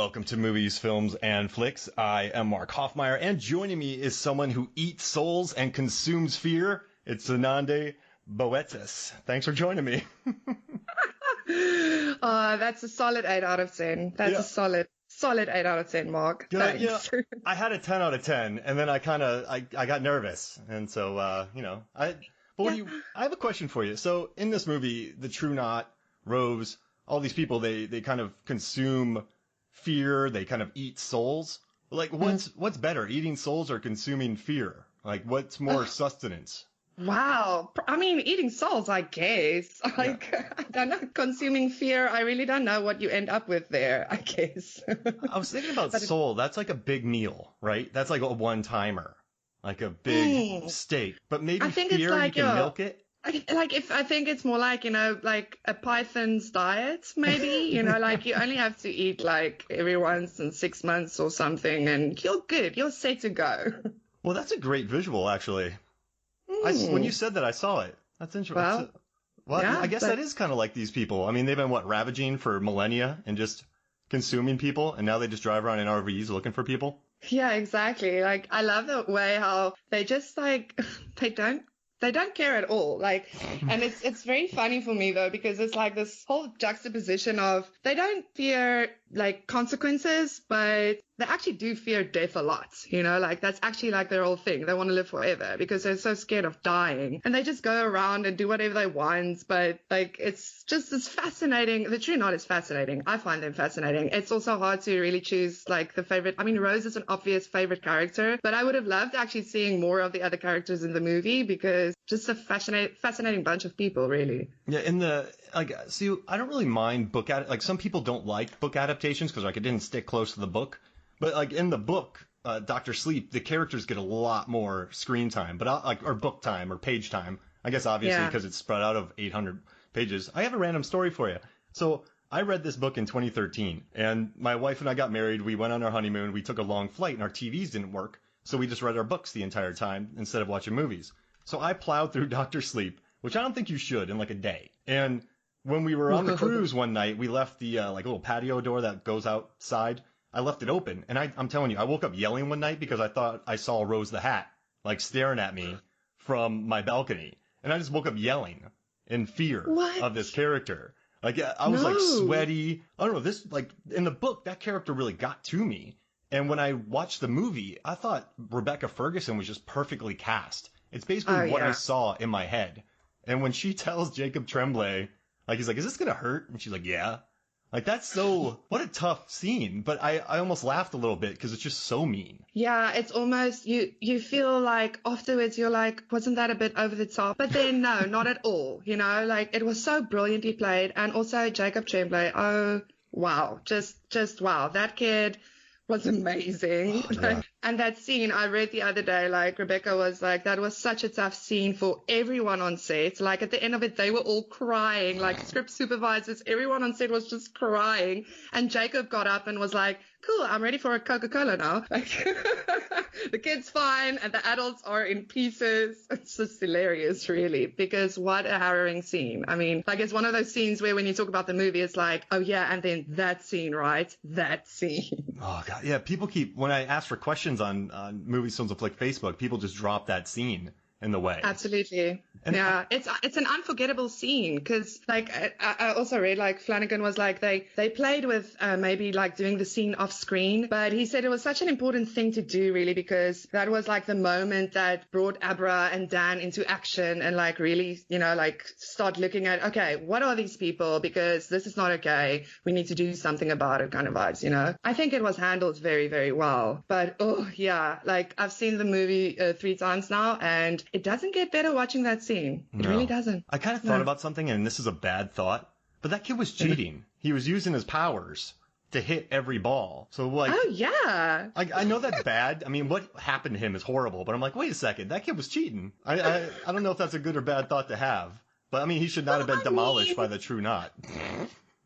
welcome to Movies, Films, and Flicks. I am Mark Hoffmeyer, and joining me is someone who eats souls and consumes fear. It's Zanandi Boetis. Thanks for joining me. That's a solid 8 out of 10. That's a solid 8 out of 10, Mark. Good. Thanks. Yeah, I had a 10 out of 10, and then I got nervous, and so I have a question for you. So in this movie, the True Knot, Rose, all these people, they kind of consume fear, they kind of eat souls. Like, what's better, eating souls or consuming fear? Like, what's more sustenance? Wow. I mean, eating souls, I guess. I don't know. Consuming fear, I really don't know what you end up with there, I guess. I was thinking about soul. That's like a big meal, right? That's like a one-timer, like a big steak. But maybe fear, like you can milk it. I think it's more like, like a python's diet, maybe, like you only have to eat like every once in 6 months or something and you're good. You're set to go. Well, that's a great visual, actually. When you said that, I saw it. That's interesting. I guess that is kind of like these people. I mean, they've been, ravaging for millennia and just consuming people, and now they just drive around in RVs looking for people? Yeah, exactly. Like, I love the way how they just, like, they don't care at all. Like, and it's very funny for me though, because it's like this whole juxtaposition of they don't fear like consequences, but they actually do fear death a lot. Like that's actually like their whole thing. They want to live forever because they're so scared of dying, and they just go around and do whatever they want. But like, it's just this fascinating. The True Knot is fascinating. I find them fascinating. It's also hard to really choose like the favorite. I mean, Rose is an obvious favorite character, but I would have loved actually seeing more of the other characters in the movie because just a fascinating bunch of people, really. Yeah, I don't really mind some people don't like book adaptations because like it didn't stick close to the book. But like in the book, Dr. Sleep, the characters get a lot more screen time, but or book time or page time. I guess obviously because it's spread out of 800 pages. I have a random story for you. So I read this book in 2013, and my wife and I got married. We went on our honeymoon. We took a long flight, and our TVs didn't work, so we just read our books the entire time instead of watching movies. So I plowed through Dr. Sleep, which I don't think you should, in like a day. And when we were on the cruise one night, we left the little patio door that goes outside. I left it open, and I'm telling you, I woke up yelling one night because I thought I saw Rose the Hat, like, staring at me from my balcony. And I just woke up yelling in fear of this character. Like, I was, like, sweaty. I don't know, in the book, that character really got to me. And when I watched the movie, I thought Rebecca Ferguson was just perfectly cast. It's basically what I saw in my head. And when she tells Jacob Tremblay, like, he's like, is this gonna hurt? And she's like, yeah. Like, that's what a tough scene. But I almost laughed a little bit because it's just so mean. Yeah, it's almost, you feel like afterwards you're like, wasn't that a bit over the top? But then no, not at all. Like it was so brilliantly played. And also Jacob Tremblay, oh, wow. Just wow. That kid was amazing. And that scene I read the other day, like Rebecca was like, that was such a tough scene for everyone on set. Like at the end of it, they were all crying, like script supervisors, everyone on set was just crying. And Jacob got up and was like, cool, I'm ready for a Coca-Cola now. Like, the kid's fine and the adults are in pieces. It's just hilarious, really, because what a harrowing scene. I mean, like, it's one of those scenes where when you talk about the movie, it's like, oh yeah, and then that scene, right? That scene. Oh God, yeah. People when I ask for questions on Movies, Films, and Flick Facebook, people just drop that scene in the way. Absolutely. And it's an unforgettable scene because like I also read like Flanagan was like they played with maybe like doing the scene off screen, but he said it was such an important thing to do really because that was like the moment that brought Abra and Dan into action and like really, like start looking at, okay, what are these people? Because this is not okay. We need to do something about it kind of vibes, I think it was handled very, very well. But oh yeah, like I've seen the movie 3 times now and it doesn't get better watching that scene. It really doesn't. I kind of thought about something, and this is a bad thought, but that kid was cheating. He was using his powers to hit every ball. So like, oh yeah. I know that's bad. I mean, what happened to him is horrible, but I'm like, wait a second, that kid was cheating. I don't know if that's a good or bad thought to have, but I mean, he should not have been demolished by the True Knot.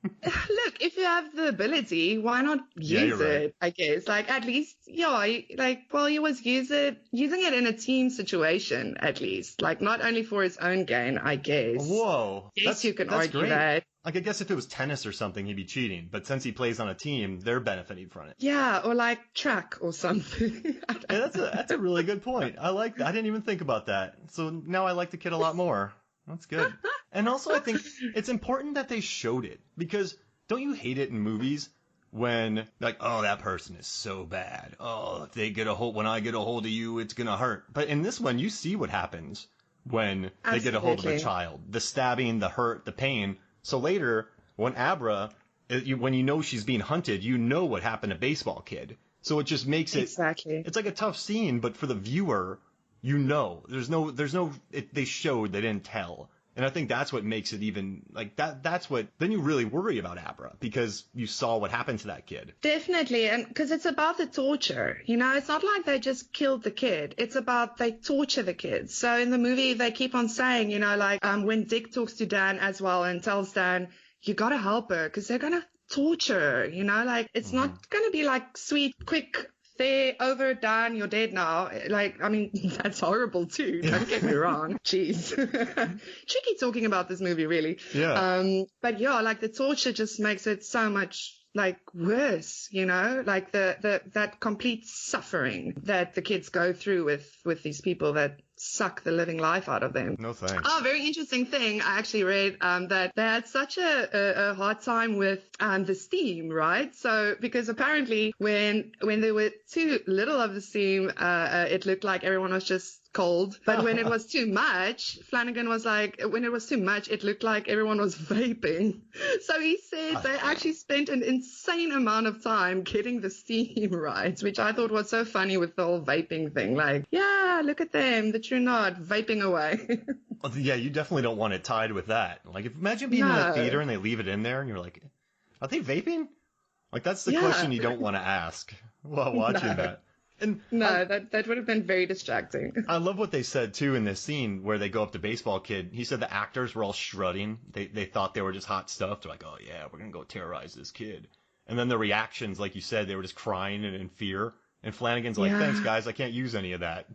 Look, if you have the ability, why not use it? I guess, like at least, he was using it in a team situation, at least, like not only for his own gain, I guess. Whoa, Yes, you can argue that. Like, I guess if it was tennis or something, he'd be cheating. But since he plays on a team, they're benefiting from it. Yeah, or like track or something. Yeah, that's a really good point. I like that. I didn't even think about that. So now I like the kid a lot more. That's good. And also, I think it's important that they showed it, because don't you hate it in movies when, like, oh, that person is so bad. Oh, if they get a hold, when I get a hold of you, it's gonna hurt. But in this one, you see what happens when they get a hold of a child. The stabbing, the hurt, the pain. So later, when Abra, when you know she's being hunted, you know what happened to Baseball Kid. So it just makes it, exactly. It's like a tough scene, but for the viewer, you know, they showed, they didn't tell. And I think that's what makes it even, like, that's what, then you really worry about Abra, because you saw what happened to that kid. Definitely, and because it's about the torture, you know, it's not like they just killed the kid, it's about they torture the kids. So in the movie, they keep on saying, you know, like, when Dick talks to Dan as well and tells Dan, you gotta help her, because they're gonna torture her, you know, like, it's not gonna be like sweet, quick, there, over, done, you're dead now. Like, I mean, that's horrible too. Don't get me wrong. Jeez. Tricky talking about this movie, really. Yeah. But yeah, like the torture just makes it so much like worse, you know, like that complete suffering that the kids go through with these people that suck the living life out of them. No thanks. Oh, very interesting thing. I actually read that they had such a hard time with the steam, right? So because apparently when there were too little of the steam, it looked like everyone was just cold. But when it was too much, Flanagan was like, when it was too much, it looked like everyone was vaping. So he said they actually spent an insane amount of time getting the steam right, which I thought was so funny with the whole vaping thing. Like, yeah, look at them, the true not vaping away. Yeah, you definitely don't want it tied with that. Like, imagine being in a theater and they leave it in there and you're like, are they vaping? Like, that's the question you don't want to ask while watching that. And that would have been very distracting. I love what they said too in this scene where they go up to Baseball Kid. He said the actors were all strutting. They thought they were just hot stuff. They're like, oh yeah, we're gonna go terrorize this kid. And then the reactions, like you said, they were just crying and in fear. And Flanagan's like, thanks guys, I can't use any of that.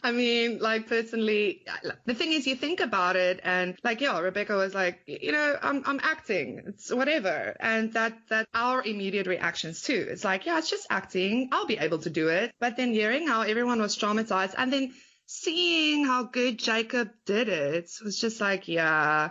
I mean, like, personally, the thing is, you think about it, and like, yeah, Rebecca was like, you know, I'm acting, it's whatever, and that our immediate reactions too. It's like, yeah, it's just acting, I'll be able to do it. But then hearing how everyone was traumatized, and then seeing how good Jacob did it was just like, yeah,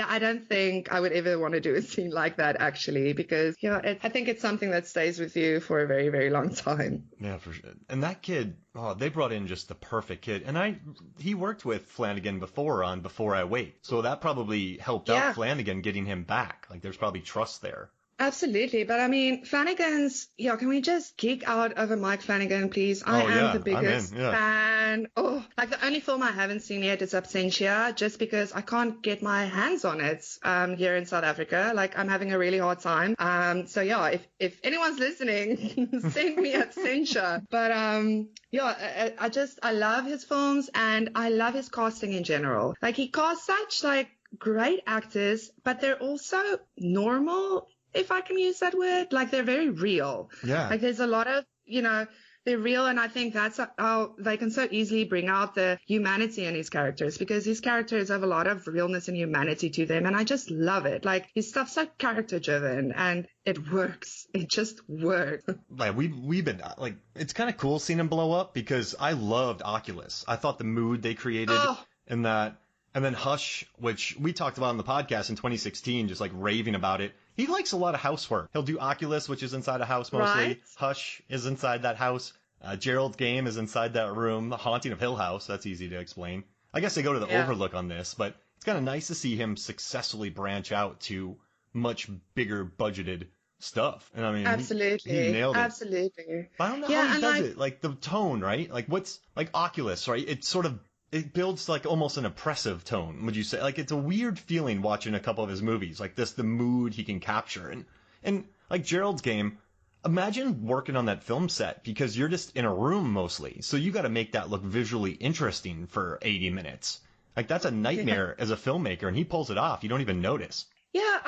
I don't think I would ever want to do a scene like that, actually, because, you know, I think it's something that stays with you for a very, very long time. Yeah, for sure. And that kid, they brought in just the perfect kid. And he worked with Flanagan before on Before I Wait. So that probably helped out Flanagan getting him back. Like, there's probably trust there. Absolutely. But I mean, Flanagan's, can we just geek out over Mike Flanagan, please? I am the biggest fan. Oh, like the only film I haven't seen yet is Absentia, just because I can't get my hands on it here in South Africa. Like, I'm having a really hard time. So yeah, if anyone's listening, send me Absentia. But I love his films and I love his casting in general. Like, he casts such like great actors, but they're also normal, if I can use that word. Like, they're very real. Yeah. Like, there's a lot of, they're real, and I think that's how they can so easily bring out the humanity in his characters, because his characters have a lot of realness and humanity to them, and I just love it. Like, his stuff's so character-driven, and it works. It just works. Like, we've been, like, it's kind of cool seeing him blow up, because I loved Oculus. I thought the mood they created in that, and then Hush, which we talked about on the podcast in 2016, just like raving about it. He likes a lot of housework. He'll do Oculus, which is inside a house mostly. Right. Hush is inside that house. Gerald's Game is inside that room. The Haunting of Hill House, that's easy to explain. I guess they go to the Overlook on this, but it's kind of nice to see him successfully branch out to much bigger budgeted stuff. And I mean, absolutely, he nailed it. Absolutely. But I don't know how he does it. Like, the tone, right? Like, what's like Oculus, right? It builds like almost an oppressive tone, would you say? Like, it's a weird feeling watching a couple of his movies, like the mood he can capture. And like Gerald's Game, imagine working on that film set, because you're just in a room mostly. So you got to make that look visually interesting for 80 minutes. Like, that's a nightmare as a filmmaker, and he pulls it off. You don't even notice. Yeah,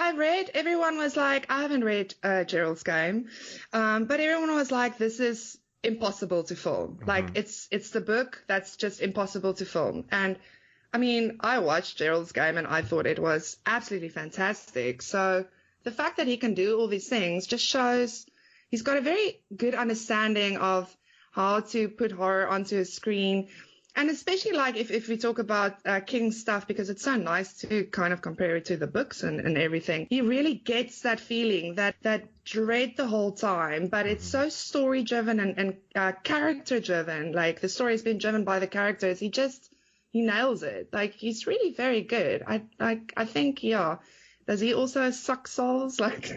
everyone was like, I haven't read Gerald's Game, but everyone was like, this is impossible to film. Like, it's the book that's just impossible to film. And I mean, I watched Gerald's game and I thought it was absolutely fantastic. So the fact that he can do all these things just shows he's got a very good understanding of how to put horror onto a screen. And especially like if we talk about King's stuff, because it's so nice to kind of compare it to the books and everything. He really gets that feeling, that dread the whole time, but it's so story driven and character driven. Like the story has been driven by the characters. He nails it. Like he's really very good. I think, yeah. Does he also suck souls? Like,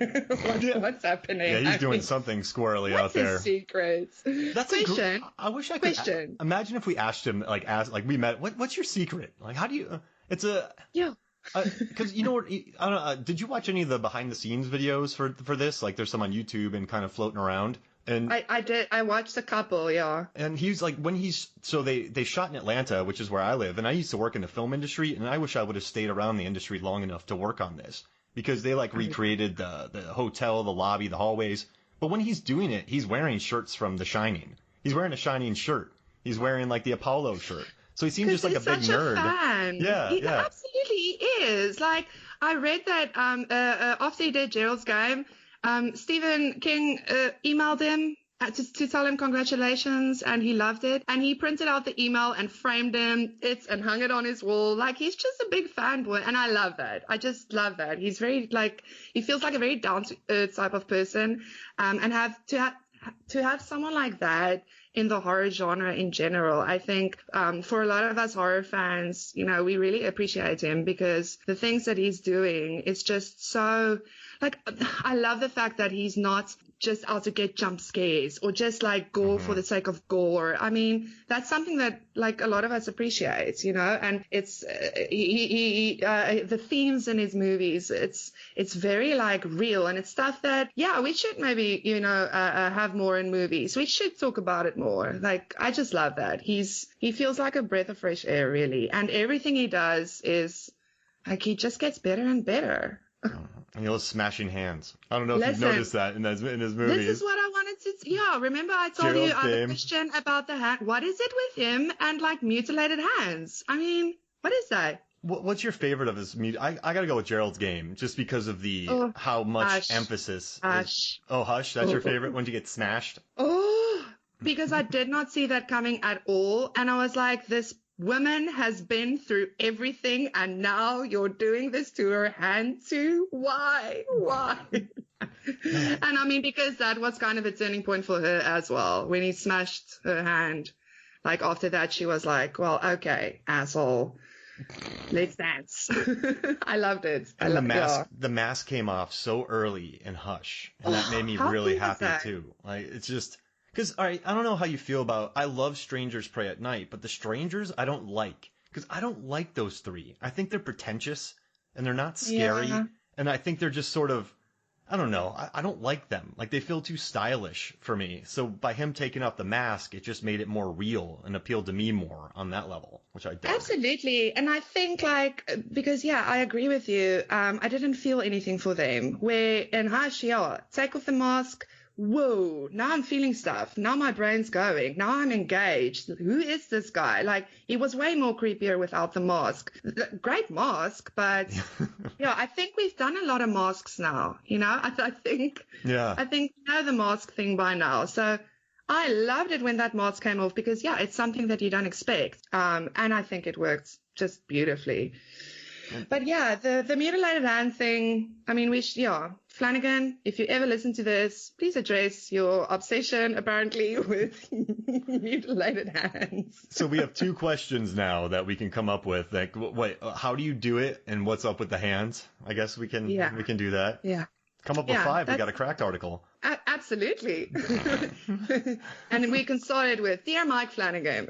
what's happening? Yeah, he's doing something squirrely out there. What's his secret? That's question. I wish I could. Imagine if we asked him, like we met. What's your secret? Like, how do you? It's a. Yeah. Because you know what? I don't know. Did you watch any of the behind the scenes videos for this? Like, there's some on YouTube and kind of floating around. And I did. I watched a couple, yeah. And he's like, so they shot in Atlanta, which is where I live, and I used to work in the film industry, and I wish I would have stayed around the industry long enough to work on this, because they like recreated the hotel, the lobby, the hallways. But when he's doing it, he's wearing shirts from The Shining. He's wearing a Shining shirt. He's wearing like the Apollo shirt. So he seems just like a big nerd. Fan. Yeah, he absolutely is. Like I read that after he did Gerald's game. Stephen King emailed him to tell him congratulations, and he loved it. And he printed out the email and framed and hung it on his wall. Like he's just a big fanboy, and I love that. I just love that. He's very he feels like a very down to earth type of person, and to have someone like that in the horror genre in general, I think for a lot of us horror fans, you know, we really appreciate him, because the things that he's doing is just so. Like, I love the fact that he's not just out to get jump scares or just like gore for the sake of gore. I mean, that's something that like a lot of us appreciate, you know, and it's, the themes in his movies, it's very like real, and it's stuff that, yeah, we should maybe, you know, have more in movies. We should talk about it more. Like, I just love that. He feels like a breath of fresh air, really. And everything he does is like, he just gets better and better. And he loves smashing hands. I don't know if you've noticed that in his movies. This is what I wanted to. Yeah, remember I told you the question about the hand. What is it with him and like mutilated hands? I mean, what is that? What's your favorite of his? I gotta go with Gerald's game, just because of the how much emphasis. Hush. Hush. That's your favorite when you get smashed. Because I did not see that coming at all, and I was like, this woman has been through everything, and now you're doing this to her hand too? Why? And I mean, because that was kind of a turning point for her as well. When he smashed her hand, like after that, she was like, well, okay, asshole, let's dance. I loved it. And the mask came off so early in Hush, and that made me really happy too. Like, it's just... Because, all right, I don't know how you feel about... I love Strangers Pray at Night, but the Strangers I don't like. Because I don't like those three. I think they're pretentious, and they're not scary. Yeah. And I think they're just sort of... I don't know. I don't like them. Like, they feel too stylish for me. So by him taking off the mask, it just made it more real and appealed to me more on that level, which I did. Absolutely. And I think, like, because, yeah, I agree with you. I didn't feel anything for them. Where in Hush, yeah, take off the mask... Whoa, now I'm feeling stuff. Now my brain's going. Now I'm engaged. Who is this guy? Like, he was way more creepier without the mask. Great mask, but yeah, I think we've done a lot of masks now. You know, I think we know the mask thing by now. So I loved it when that mask came off, because yeah, it's something that you don't expect. And I think it worked just beautifully. But yeah, the mutilated hand thing, I mean, Flanagan, if you ever listen to this, please address your obsession, apparently, with mutilated hands. So we have two questions now that we can come up with. Like, wait, how do you do it, and what's up with the hands? I guess we can do that. Yeah. Come up with 5. We got a cracked article. Absolutely. And we can start it with, Dear Mike Flanagan.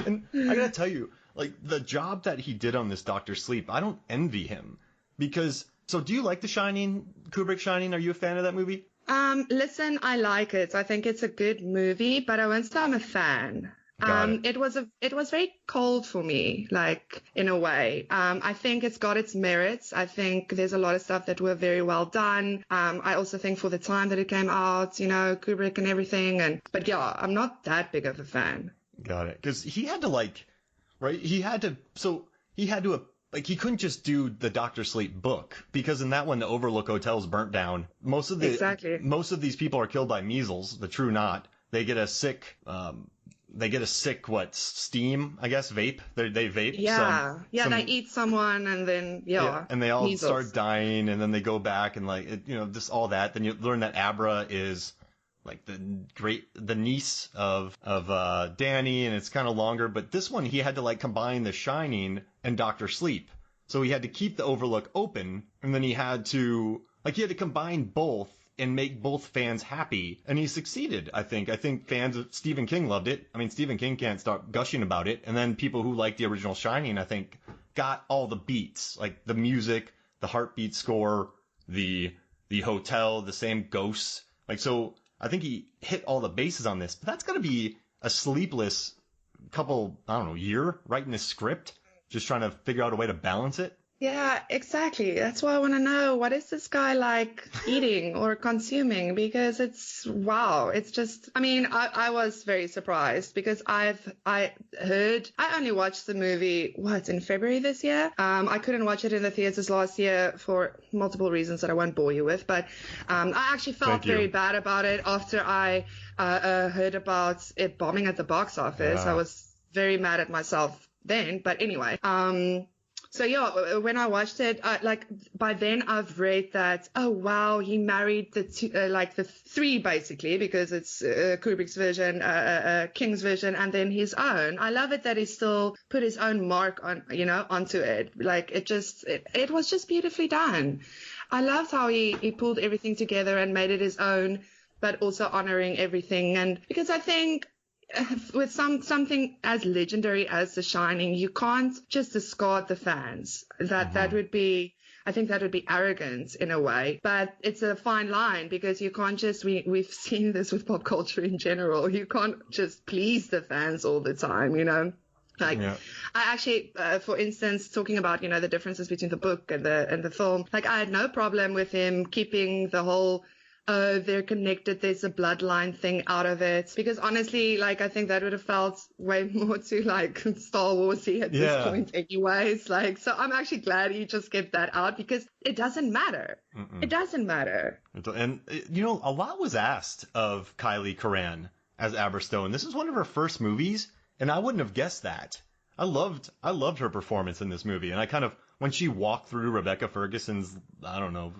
And I gotta tell you, like, the job that he did on this Dr. Sleep, I don't envy him. Because, so do you like The Shining, Kubrick Shining? Are you a fan of that movie? Listen, I like it. I think it's a good movie, but I won't say I'm a fan. It was very cold for me, like, in a way. I think it's got its merits. I think there's a lot of stuff that were very well done. I also think for the time that it came out, you know, Kubrick and everything. But yeah, I'm not that big of a fan. Got it. Because he had to, like, right? He had to, like, he couldn't just do the Dr. Sleep book, because in that one, the Overlook Hotel's burnt down. Most of these people are killed by measles, the true knot. They get a sick, steam, I guess, vape. They vape. Yeah. They eat someone and then, and they all measles. start dying, and then they go back and, like, just all that. Then you learn that Abra is, like, the niece of Danny, and it's kind of longer. But this one, he had to, like, combine The Shining and Dr. Sleep. So he had to keep the Overlook open, and then he had to combine both and make both fans happy, and he succeeded, I think. I think fans of Stephen King loved it. I mean, Stephen King can't stop gushing about it. And then people who liked the original Shining, I think, got all the beats, like the music, the heartbeat score, the hotel, the same ghosts. Like, so I think he hit all the bases on this. But that's got to be a sleepless year writing this script, just trying to figure out a way to balance it. Yeah, exactly. That's why I want to know, what is this guy like eating or consuming? Because it's just, I mean, I was very surprised because I only watched the movie, in February this year? I couldn't watch it in the theaters last year for multiple reasons that I won't bore you with, but I actually felt very bad about it after I heard about it bombing at the box office. I was very mad at myself then, but anyway, so yeah, when I watched it, by then I've read that, oh wow, he married the three basically, because it's Kubrick's version, King's version, and then his own. I love it that he still put his own mark onto it. Like, it was just beautifully done. I loved how he pulled everything together and made it his own, but also honoring everything. And because I think, with something as legendary as The Shining, you can't just discard the fans. That would be, I think that would be arrogant in a way. But it's a fine line, because you can't just, we've seen this with pop culture in general. You can't just please the fans all the time, I actually, for instance, talking about, the differences between the book and the film, like, I had no problem with him keeping the whole, they're connected, there's a bloodline thing out of it. Because honestly, like, I think that would have felt way more to, like, Star Warsy at this point anyways. Like, so I'm actually glad he just kept that out, because it doesn't matter. It doesn't matter. And, a lot was asked of Kylie Curran as Abra Stone. This is one of her first movies, and I wouldn't have guessed that. I loved her performance in this movie, and I kind of, when she walked through Rebecca Ferguson's, I don't know,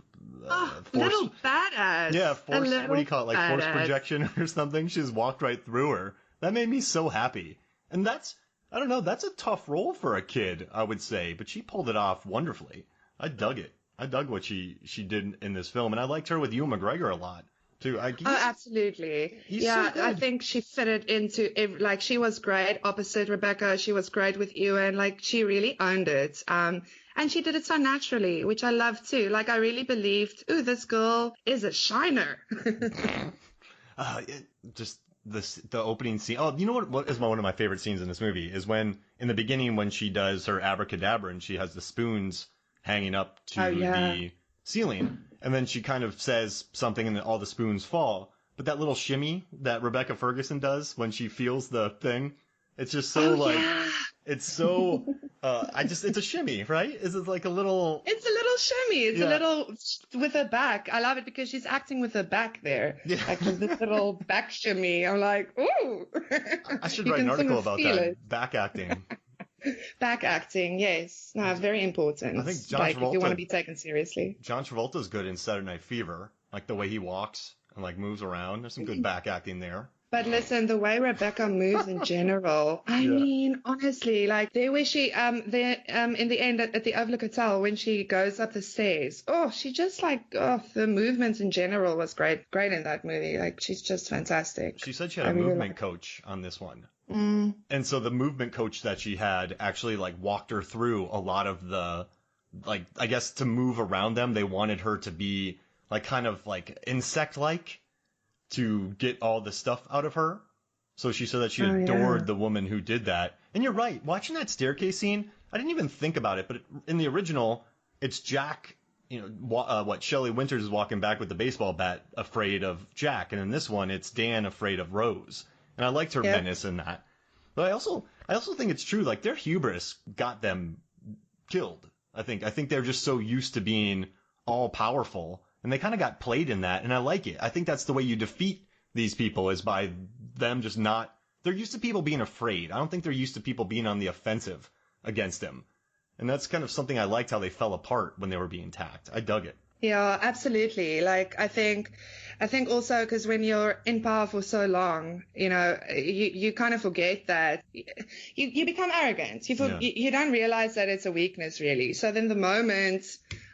little badass. Yeah, force, what do you call it, like force projection or something? She just walked right through her. That made me so happy. And that's a tough role for a kid, I would say, but she pulled it off wonderfully. I dug it. I dug what she did in this film, and I liked her with Ewan McGregor a lot, too. Absolutely. Yeah, so I think she fitted into, like, she was great opposite Rebecca. She was great with Ewan. Like, she really owned it. And she did it so naturally, which I love too. Like, I really believed, ooh, this girl is a shiner. Just the opening scene. Oh, you know what is one of my favorite scenes in this movie is when, in the beginning, when she does her abracadabra and she has the spoons hanging up to the ceiling, and then she kind of says something and then all the spoons fall. But that little shimmy that Rebecca Ferguson does when she feels the thing, it's just so it's so, it's a shimmy, right? Is it like a little... It's a little shimmy. It's a little, with her back. I love it because she's acting with her back there. Yeah. Like this little back shimmy. I'm like, ooh. I should write an article about that. Back acting. Back acting, yes. No, very important. I think John Travolta, if you want to be taken seriously. John Travolta's good in Saturday Night Fever. Like the way he walks and like moves around. There's some good back acting there. But listen, the way Rebecca moves in general, I mean, honestly, like there where she, in the end at the Overlook Hotel, when she goes up the stairs, she just the movements in general was great in that movie. Like, she's just fantastic. She said she had a movement coach on this one. And so the movement coach that she had actually like walked her through a lot of the, like, I guess to move around them, they wanted her to be like kind of like insect-like, to get all the stuff out of her. So she said that she adored the woman who did that. And you're right. Watching that staircase scene, I didn't even think about it. But in the original, it's Jack, Shelley Winters is walking back with the baseball bat, afraid of Jack. And in this one, it's Dan afraid of Rose. And I liked her menace in that. But I also think it's true. Like their hubris got them killed. I think they're just so used to being all powerful, and they kind of got played in that. And I like it. I think that's the way you defeat these people is by them just not. They're used to people being afraid. I don't think they're used to people being on the offensive against them. And that's kind of something I liked how they fell apart when they were being attacked. I dug it. Yeah, absolutely. Like, I think also because when you're in power for so long, you kind of forget that you become arrogant. You don't realize that it's a weakness really. So then the moment,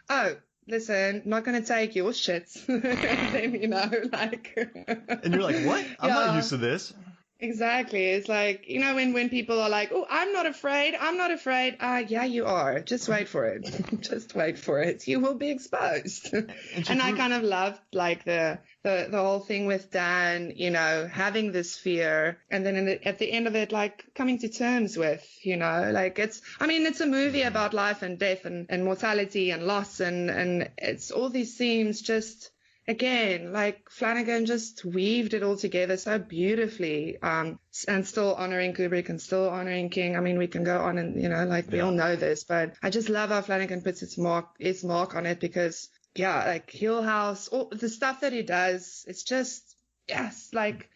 oh, listen, not going to take your shit. Then, like. And you're like, what? I'm not used to this. Exactly. It's like, when people are like, oh, I'm not afraid. Yeah, you are. Just wait for it. Just wait for it. You will be exposed. And I kind of loved like the whole thing with Dan, having this fear. And then at the end of it, like coming to terms with, like it's a movie about life and death and mortality and loss. And it's all these themes just, again, like Flanagan just weaved it all together so beautifully, and still honoring Kubrick and still honoring King. I mean, we can go on and, we all know this, but I just love how Flanagan puts its mark on it because, yeah, like Hill House, all the stuff that he does, it's just, yes, like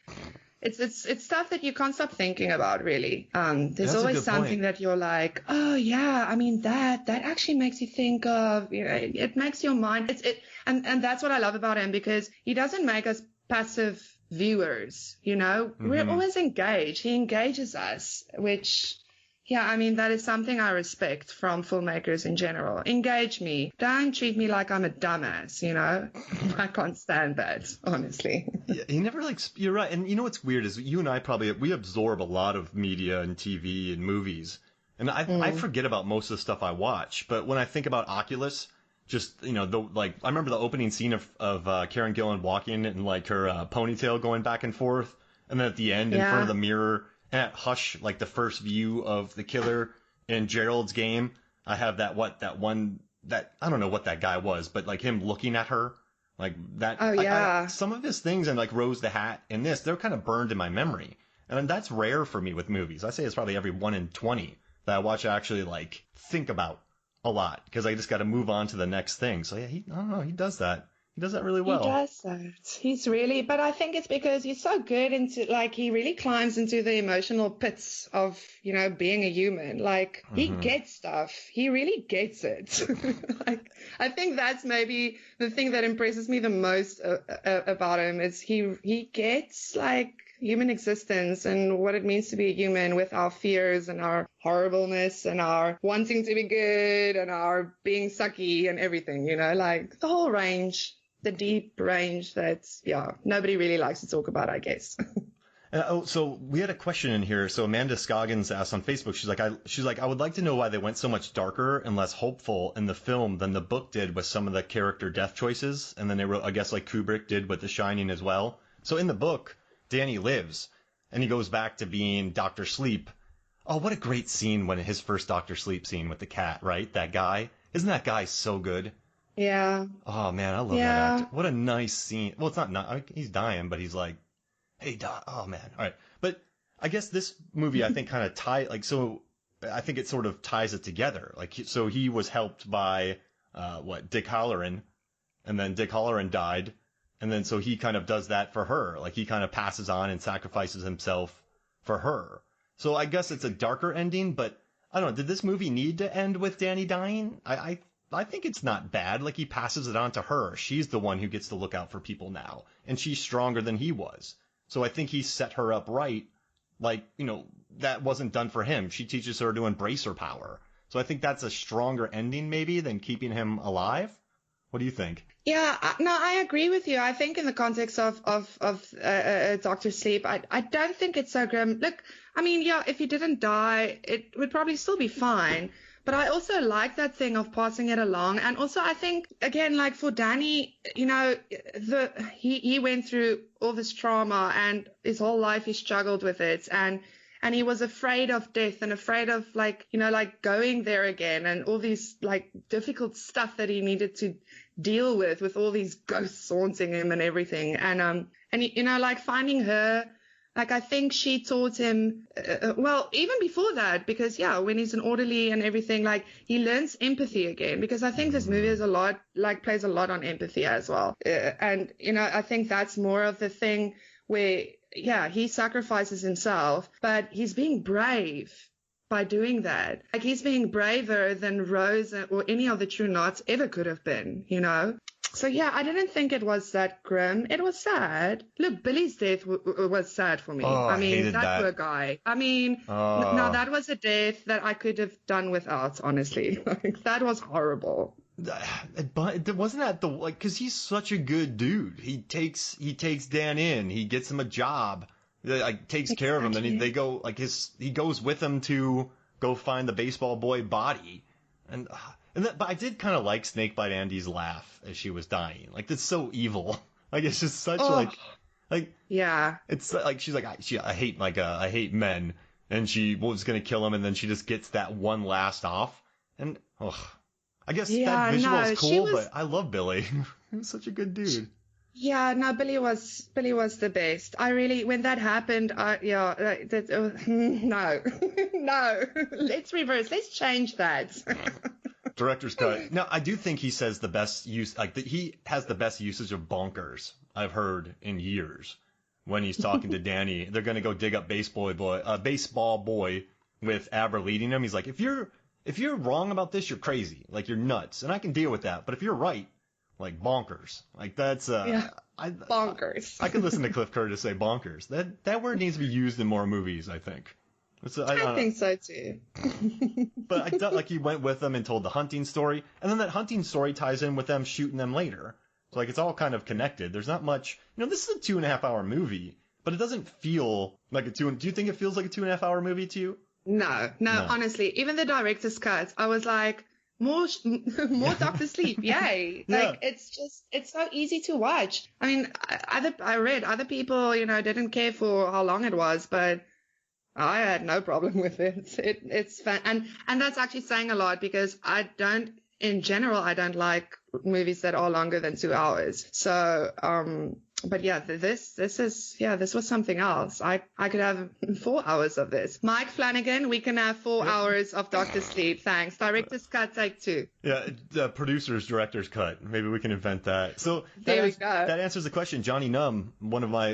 it's stuff that you can't stop thinking about, really. There's always something that you're like, oh yeah, I mean that actually makes you think of, it makes your mind. And that's what I love about him because he doesn't make us passive viewers. We're always engaged. He engages us, which. Yeah, I mean, that is something I respect from filmmakers in general. Engage me. Don't treat me like I'm a dumbass, I can't stand that, honestly. Yeah, he never you're right. And what's weird is you and I we absorb a lot of media and TV and movies. And I forget about most of the stuff I watch. But when I think about Oculus, just, I remember the opening scene of Karen Gillan walking and like her ponytail going back and forth. And then at the end in front of the mirror. And at Hush, like the first view of the killer in Gerald's game, I have I don't know what that guy was, but like him looking at her, like that. Oh, yeah. Some of his things and like Rose the Hat and they're kind of burned in my memory. And that's rare for me with movies. I say it's probably every 1 in 20 that I watch actually like think about a lot because I just got to move on to the next thing. So yeah, I don't know, he does that. He does that really well. He does that. But I think it's because he's so good he really climbs into the emotional pits of, being a human. Like, he gets stuff. He really gets it. Like, I think that's maybe the thing that impresses me the most about him is he gets, like, human existence and what it means to be a human with our fears and our horribleness and our wanting to be good and our being sucky and everything, like the whole range. The deep range that, nobody really likes to talk about, I guess. So we had a question in here. So Amanda Scoggins asked on Facebook, she's like, I would like to know why they went so much darker and less hopeful in the film than the book did with some of the character death choices. And then they wrote, I guess like Kubrick did with The Shining as well. So in the book, Danny lives and he goes back to being Dr. Sleep. Oh, what a great scene when his first Dr. Sleep scene with the cat, right? That guy. Isn't that guy so good? Yeah. Oh, man, I love that actor. What a nice scene. Well, it's not he's dying, but he's like, hey, Doc. Oh, man. All right. But I guess this movie, I think, kind of I think it sort of ties it together. Like, so he was helped by, Dick Halloran, and then Dick Halloran died. And then so he kind of does that for her. Like, he kind of passes on and sacrifices himself for her. So I guess it's a darker ending, but I don't know. Did this movie need to end with Danny dying? I think it's not bad. Like, he passes it on to her. She's the one who gets to look out for people now. And she's stronger than he was. So I think he set her up right. Like, that wasn't done for him. She teaches her to embrace her power. So I think that's a stronger ending maybe than keeping him alive. What do you think? Yeah, no, I agree with you. I think in the context of Dr. Sleep, I don't think it's so grim. Look, I mean, yeah, if he didn't die, it would probably still be fine. But I also like that thing of passing it along. And also I think, again, like for Danny, he went through all this trauma and his whole life he struggled with it. And he was afraid of death and afraid of like going there again and all these like difficult stuff that he needed to deal with all these ghosts haunting him and everything. And like finding her Like, I think she taught him, well, even before that, because, yeah, when he's an orderly and everything, like, he learns empathy again, because I think this movie is a lot, like, plays a lot on empathy as well. And, you know, I think that's more of the thing where, yeah, he sacrifices himself, but he's being brave by doing that. Like, he's being braver than Rose or any of the True Knots ever could have been, you know? So, yeah, I didn't think it was that grim. It was sad. Look, Billy's death was sad for me. Oh, I mean, hated that. poor guy. I mean, no, that was a death that I could have done without, honestly. Like, that was horrible. But wasn't that the, like, because he's such a good dude. He takes Dan in. He gets him a job. Like, takes care of him. Then they go, like, he goes with him to go find the baseball boy body. But I did kind of like Snakebite Andy's laugh as she was dying. Like, that's so evil. Like, it's just such like yeah. It's like she's like I hate men, and she was gonna kill him, and then she just gets that one last off, and I guess that visual is cool, but I love Billy. He was such a good dude. Yeah, no, Billy was the best. I really, when that happened, no, no, let's reverse, let's change that. Director's cut. Now, I do think he says the best use, like he has the best usage of bonkers I've heard in years. When he's talking to Danny, they're gonna go dig up baseball boy with Aber leading him. He's like, if you're wrong about this, you're crazy, like you're nuts, and I can deal with that. But if you're right, like bonkers, like that's bonkers. I could listen to Cliff Curtis say bonkers. That word needs to be used in more movies, I think. I think so too. But I thought, like, he went with them and told the hunting story, and then that hunting story ties in with them shooting them later. So, like, it's all kind of connected. There's not much, this is a 2.5-hour movie, but it doesn't feel like do you think it feels like a 2.5-hour movie to you? No, honestly, even the director's cut, I was like, more Dr. Sleep, yay. Yeah. Like, it's so easy to watch. I mean, I read other people, didn't care for how long it was, but I had no problem with it. It's fun. And that's actually saying a lot, because in general, I don't like movies that are longer than 2 hours. So, but yeah, this was something else. I could have 4 hours of this. Mike Flanagan, we can have 4 hours of Dr. Sleep. Thanks. Director's cut, take 2. Yeah, the director's cut. Maybe we can invent that. So there we go. That answers the question. Johnny Numb,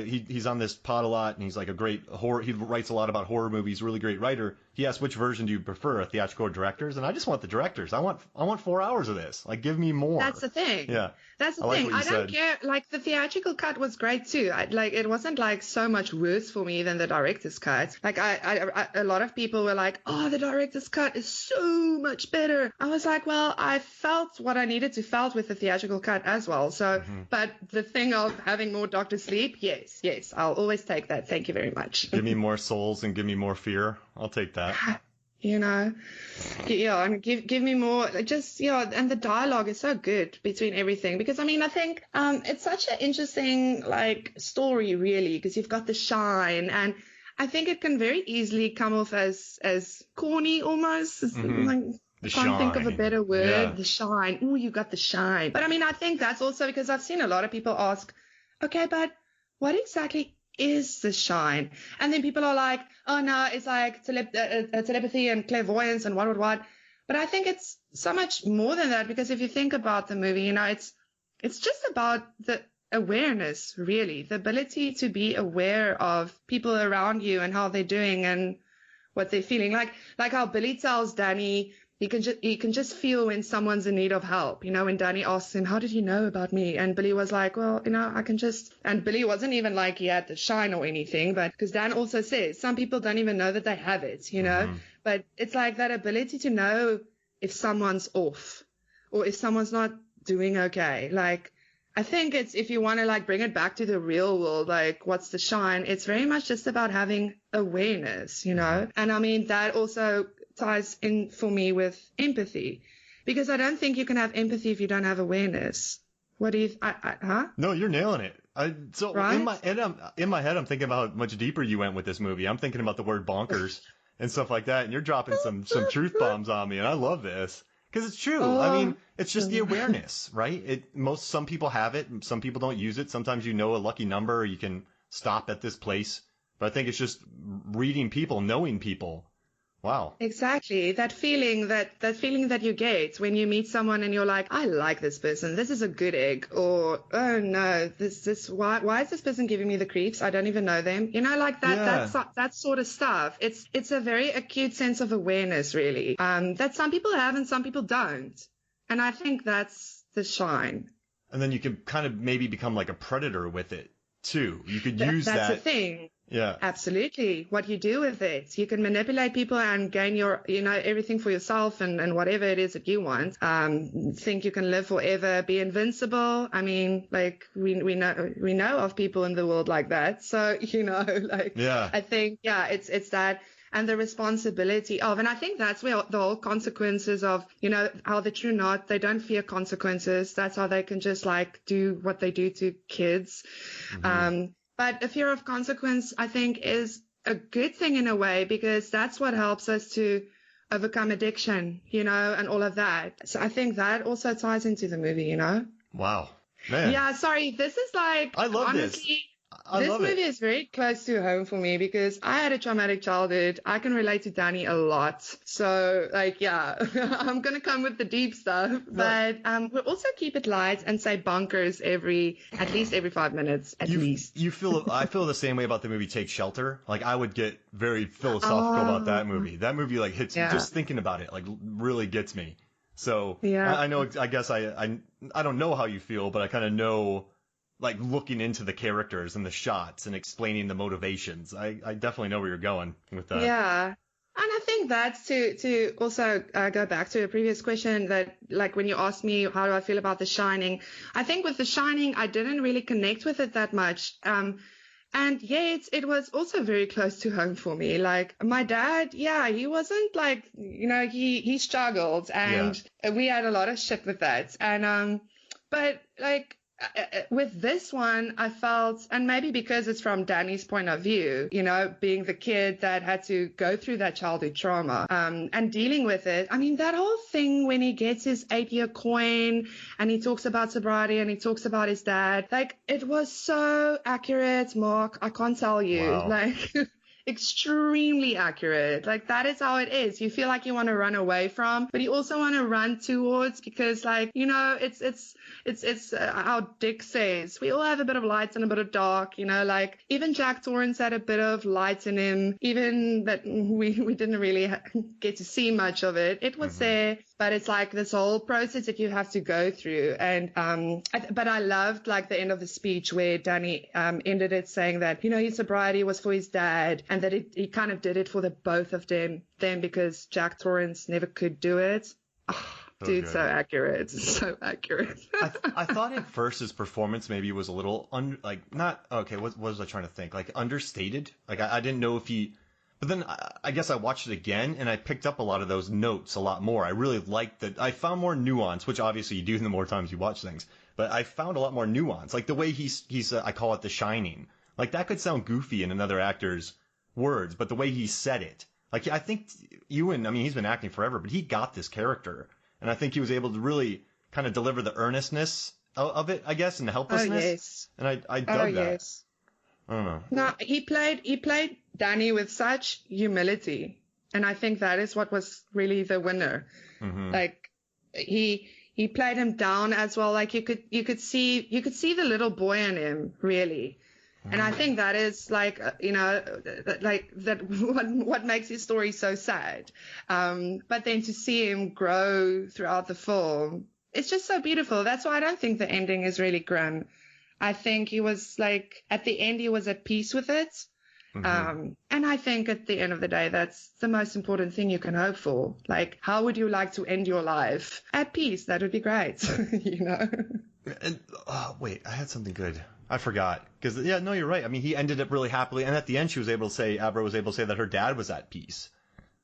he's on this pod a lot, and he's like a great horror. He writes a lot about horror movies. Really great writer. He asked, which version do you prefer, a theatrical or director's? And I just want the director's. I want 4 hours of this. Like, give me more. That's the thing. Yeah. That's the thing. I don't care. Like, the theatrical cut was great too. It wasn't like so much worse for me than the director's cut. Like, a lot of people were like, oh, the director's cut is so much better. I was like, well, I felt what I needed to felt with the theatrical cut as well. So, but the thing of having more Dr. Sleep, yes, I'll always take that. Thank you very much. Give me more souls and give me more fear. I'll take that. And give me more, and the dialogue is so good between everything, because I think it's such an interesting like story, really, because you've got the shine, and I think it can very easily come off as corny almost. Like, I can't think of a better word. Yeah. The shine. Oh, you got the shine. But I think that's also because I've seen a lot of people ask, okay, but what exactly is the shine? And then people are like, oh no, it's like telepathy and clairvoyance and what. But I think it's so much more than that, because if you think about the movie, it's just about the awareness, really, the ability to be aware of people around you and how they're doing and what they're feeling. Like how Billy tells Danny, he can just feel when someone's in need of help. When Danny asks him, how did you know about me? And Billy was like, well, I can just, and Billy wasn't even like he had the shine or anything, but because Dan also says some people don't even know that they have it, but it's like that ability to know if someone's off or if someone's not doing okay. Like, I think it's, if you want to like bring it back to the real world, like what's the shine? It's very much just about having awareness, and that also ties in for me with empathy, because I don't think you can have empathy if you don't have awareness. What do you, No, you're nailing it. Right? in my head, I'm thinking about how much deeper you went with this movie. I'm thinking about the word bonkers and stuff like that. And you're dropping some truth bombs on me. And I love this because it's true. It's just the awareness, right? Some people have it. Some people don't use it. Sometimes a lucky number, you can stop at this place. But I think it's just reading people, knowing people. Wow. Exactly. That feeling that you get when you meet someone and you're like, I like this person. This is a good egg. Or, oh no, why is this person giving me the creeps? I don't even know them. You know, like that sort of stuff. It's a very acute sense of awareness, really, that some people have and some people don't. And I think that's the shine. And then you can kind of maybe become like a predator with it too. You could use that. That's the thing. Yeah. Absolutely. What you do with it. You can manipulate people and gain everything for yourself and whatever it is that you want. Think you can live forever, be invincible. I mean, like we know of people in the world like that. So, I think, it's that. And the responsibility of, and I think that's where the whole consequences of, how the true not, they don't fear consequences. That's how they can just like do what they do to kids. Mm-hmm. But a fear of consequence, I think, is a good thing in a way, because that's what helps us to overcome addiction, and all of that. So I think that also ties into the movie, Wow. Man. Yeah, sorry. This is like, I love honestly, this movie is very close to home for me because I had a traumatic childhood. I can relate to Danny a lot. So, I'm going to come with the deep stuff. But we'll also keep it light and say bonkers at least every 5 minutes, at least. I feel the same way about the movie Take Shelter. Like, I would get very philosophical about that movie. That movie, like, hits me. Just thinking about it, like, really gets me. So, I know, I guess I don't know how you feel, but I kind of know, like, looking into the characters and the shots and explaining the motivations. I definitely know where you're going with that. Yeah. And I think that's to also go back to a previous question that, like, when you asked me how do I feel about The Shining, I think with The Shining, I didn't really connect with it that much. And yet it was also very close to home for me. Like, my dad, he wasn't like, he struggled, and we had a lot of shit with that. And, but like, with this one, I felt, and maybe because it's from Danny's point of view, being the kid that had to go through that childhood trauma, and dealing with it. I mean, that whole thing when he gets his 8-year coin and he talks about sobriety and he talks about his dad, like, it was so accurate, Mark. I can't tell you. Wow. Like, extremely accurate. Like, that is how it is. You feel like you want to run away from, but you also want to run towards, because, like, it's how Dick says, we all have a bit of light and a bit of dark, like, even Jack Torrance had a bit of light in him, even that we didn't really get to see much of it. It was there, but it's like this whole process that you have to go through. And, but I loved, like, the end of the speech where Danny ended it saying that, his sobriety was for his dad, and that he kind of did it for the both of them because Jack Torrance never could do it. Oh, dude, so accurate. So accurate. I thought at first his performance maybe was a little what was I trying to think? Like, understated. Like, I didn't know if he, but then I guess I watched it again and I picked up a lot of those notes a lot more. I really liked that. I found more nuance, which obviously you do the more times you watch things, but I found a lot more nuance. Like the way he's I call it The Shining. Like, that could sound goofy in another actor's words, but the way he said it, like, I think Ewan, I mean, he's been acting forever, but he got this character, and I think he was able to really kind of deliver the earnestness of it, I guess, and the helplessness. Oh, yes. And I dug that. Yes. I don't know. No, he played Danny with such humility, and I think that is what was really the winner. Mm-hmm. Like, he played him down as well. Like, you could see the little boy in him, really. And I think that is, like, like that what makes his story so sad. But then to see him grow throughout the film, it's just so beautiful. That's why I don't think the ending is really grim. I think he was, like, at the end, he was at peace with it. Mm-hmm. And I think at the end of the day, that's the most important thing you can hope for. Like, how would you like to end your life? At peace. That would be great, And, wait, I had something good. I forgot. Because, no, you're right. I mean, he ended up really happily. And at the end, Abra was able to say that her dad was at peace.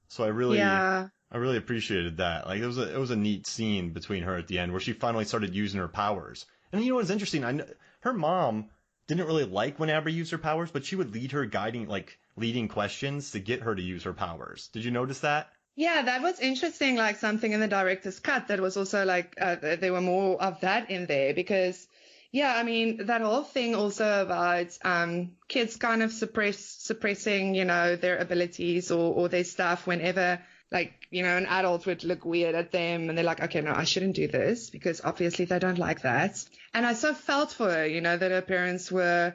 So I really appreciated that. Like, it was a neat scene between her at the end where she finally started using her powers. And you know what's interesting? Her mom didn't really like when Abra used her powers, but she would lead her leading questions to get her to use her powers. Did you notice that? Yeah, that was interesting, like something in the director's cut that was also like, there were more of that in there because, Yeah, I mean, that whole thing also about kids kind of suppressing, their abilities or their stuff whenever, like, an adult would look weird at them and they're like, okay, no, I shouldn't do this because obviously they don't like that. And I so felt for her, that her parents were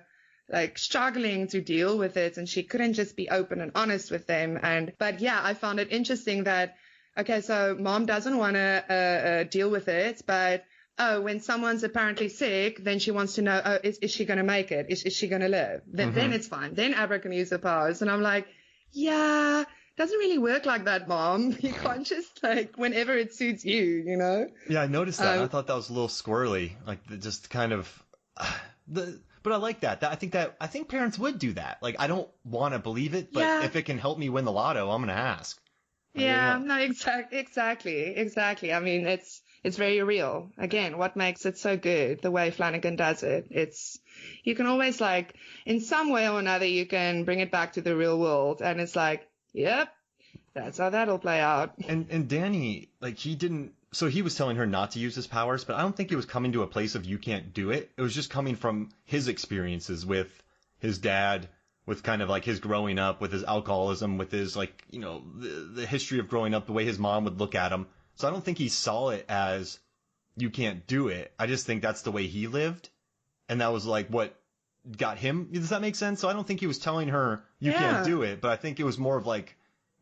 like struggling to deal with it and she couldn't just be open and honest with them. But yeah, I found it interesting that, okay, so mom doesn't want to deal with it, but when someone's apparently sick, then she wants to know, is she going to make it? Is she going to live? Then it's fine. Then Abra can use her powers. And I'm like, yeah, doesn't really work like that, mom. You can't just like whenever it suits you. Yeah, I noticed that. I thought that was a little squirrely, like just kind of but I like that. I think parents would do that. Like, I don't want to believe it, but if it can help me win the lotto, I'm going to ask. Yeah, no, exactly. I mean, it's very real. Again, what makes it so good, the way Flanagan does it, you can always like, in some way or another, you can bring it back to the real world. And it's like, yep, that's how that'll play out. And Danny, like, so he was telling her not to use his powers, but I don't think it was coming to a place of you can't do it. It was just coming from his experiences with his dad, with kind of like his growing up, with his alcoholism, with his like, the history of growing up, the way his mom would look at him. So I don't think he saw it as you can't do it. I just think that's the way he lived. And that was like what got him. Does that make sense? So I don't think he was telling her you can't do it, but I think it was more of like,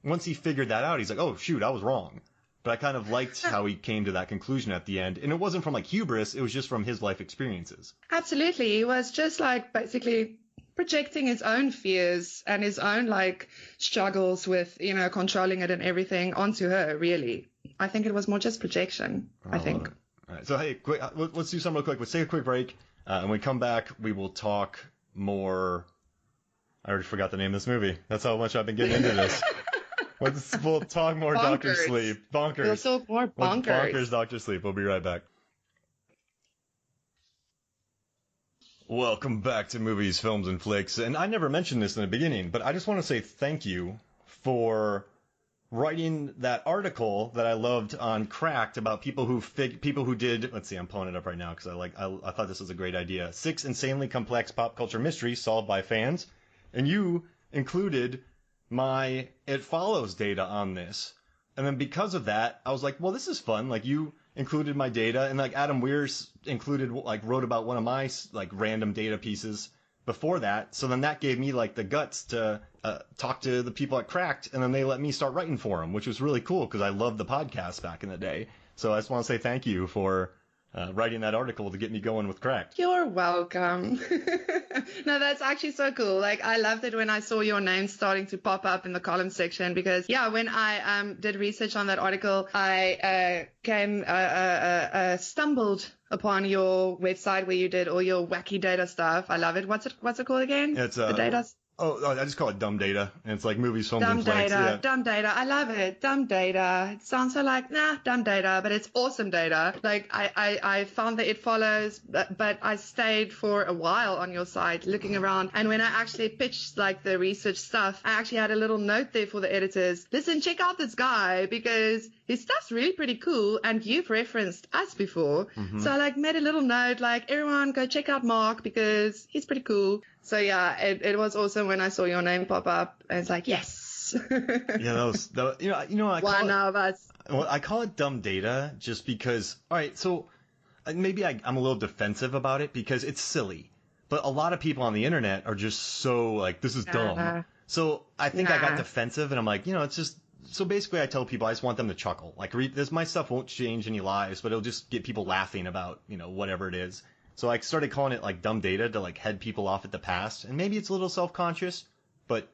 once he figured that out, he's like, oh shoot, I was wrong. But I kind of liked how he came to that conclusion at the end. And it wasn't from like hubris, it was just from his life experiences. Absolutely. He was just like basically projecting his own fears and his own like struggles with, controlling it and everything onto her, really. I think it was more just projection, I think. All right. So, hey, quick, let's do something real quick. Let's take a quick break. And when we come back, we will talk more. I already forgot the name of this movie. That's how much I've been getting into this. We'll talk more Bonkers. Dr. Sleep. Bonkers. We'll talk more bonkers. Bonkers, Dr. Sleep. We'll be right back. Welcome back to Movies, Films, and Flicks. And I never mentioned this in the beginning, but I just want to say thank you for writing that article that I loved on Cracked about people who did. Let's see, I'm pulling it up right now because I thought this was a great idea. 6 insanely complex pop culture mysteries solved by fans, and you included my It Follows data on this. And then because of that, I was like, well, this is fun. Like, you included my data, and like Adam Weir's wrote about one of my like random data pieces before that. So then that gave me like the guts to talk to the people at Cracked, and then they let me start writing for them, which was really cool because I loved the podcast back in the day. So I just want to say thank you for writing that article to get me going with Cracked. You're welcome. No, that's actually so cool. Like, I loved it when I saw your name starting to pop up in the column section because, yeah, when I did research on that article, I stumbled upon your website where you did all your wacky data stuff. I love it. What's it called again? It's the data. Oh, I just call it dumb data. And it's like movies, films, and flicks. Dumb data. I love it. Dumb data. It sounds so like, dumb data, but it's awesome data. Like, I found that It Follows, but I stayed for a while on your site looking around. And when I actually pitched like the research stuff, I actually had a little note there for the editors. Listen, check out this guy because his stuff's really pretty cool. And you've referenced us before. Mm-hmm. So I like made a little note, like, everyone go check out Mark because he's pretty cool. So yeah, it was awesome when I saw your name pop up, and it's like, yes. Yeah, I one of us. Well, I call it dumb data just because. All right, so maybe I'm a little defensive about it because it's silly, but a lot of people on the internet are just so like, this is dumb. So I think I got defensive, and I'm like, it's just. So basically, I tell people I just want them to chuckle. Like, my stuff won't change any lives, but it'll just get people laughing about whatever it is. So I started calling it like dumb data to like head people off at the past, and maybe it's a little self-conscious, but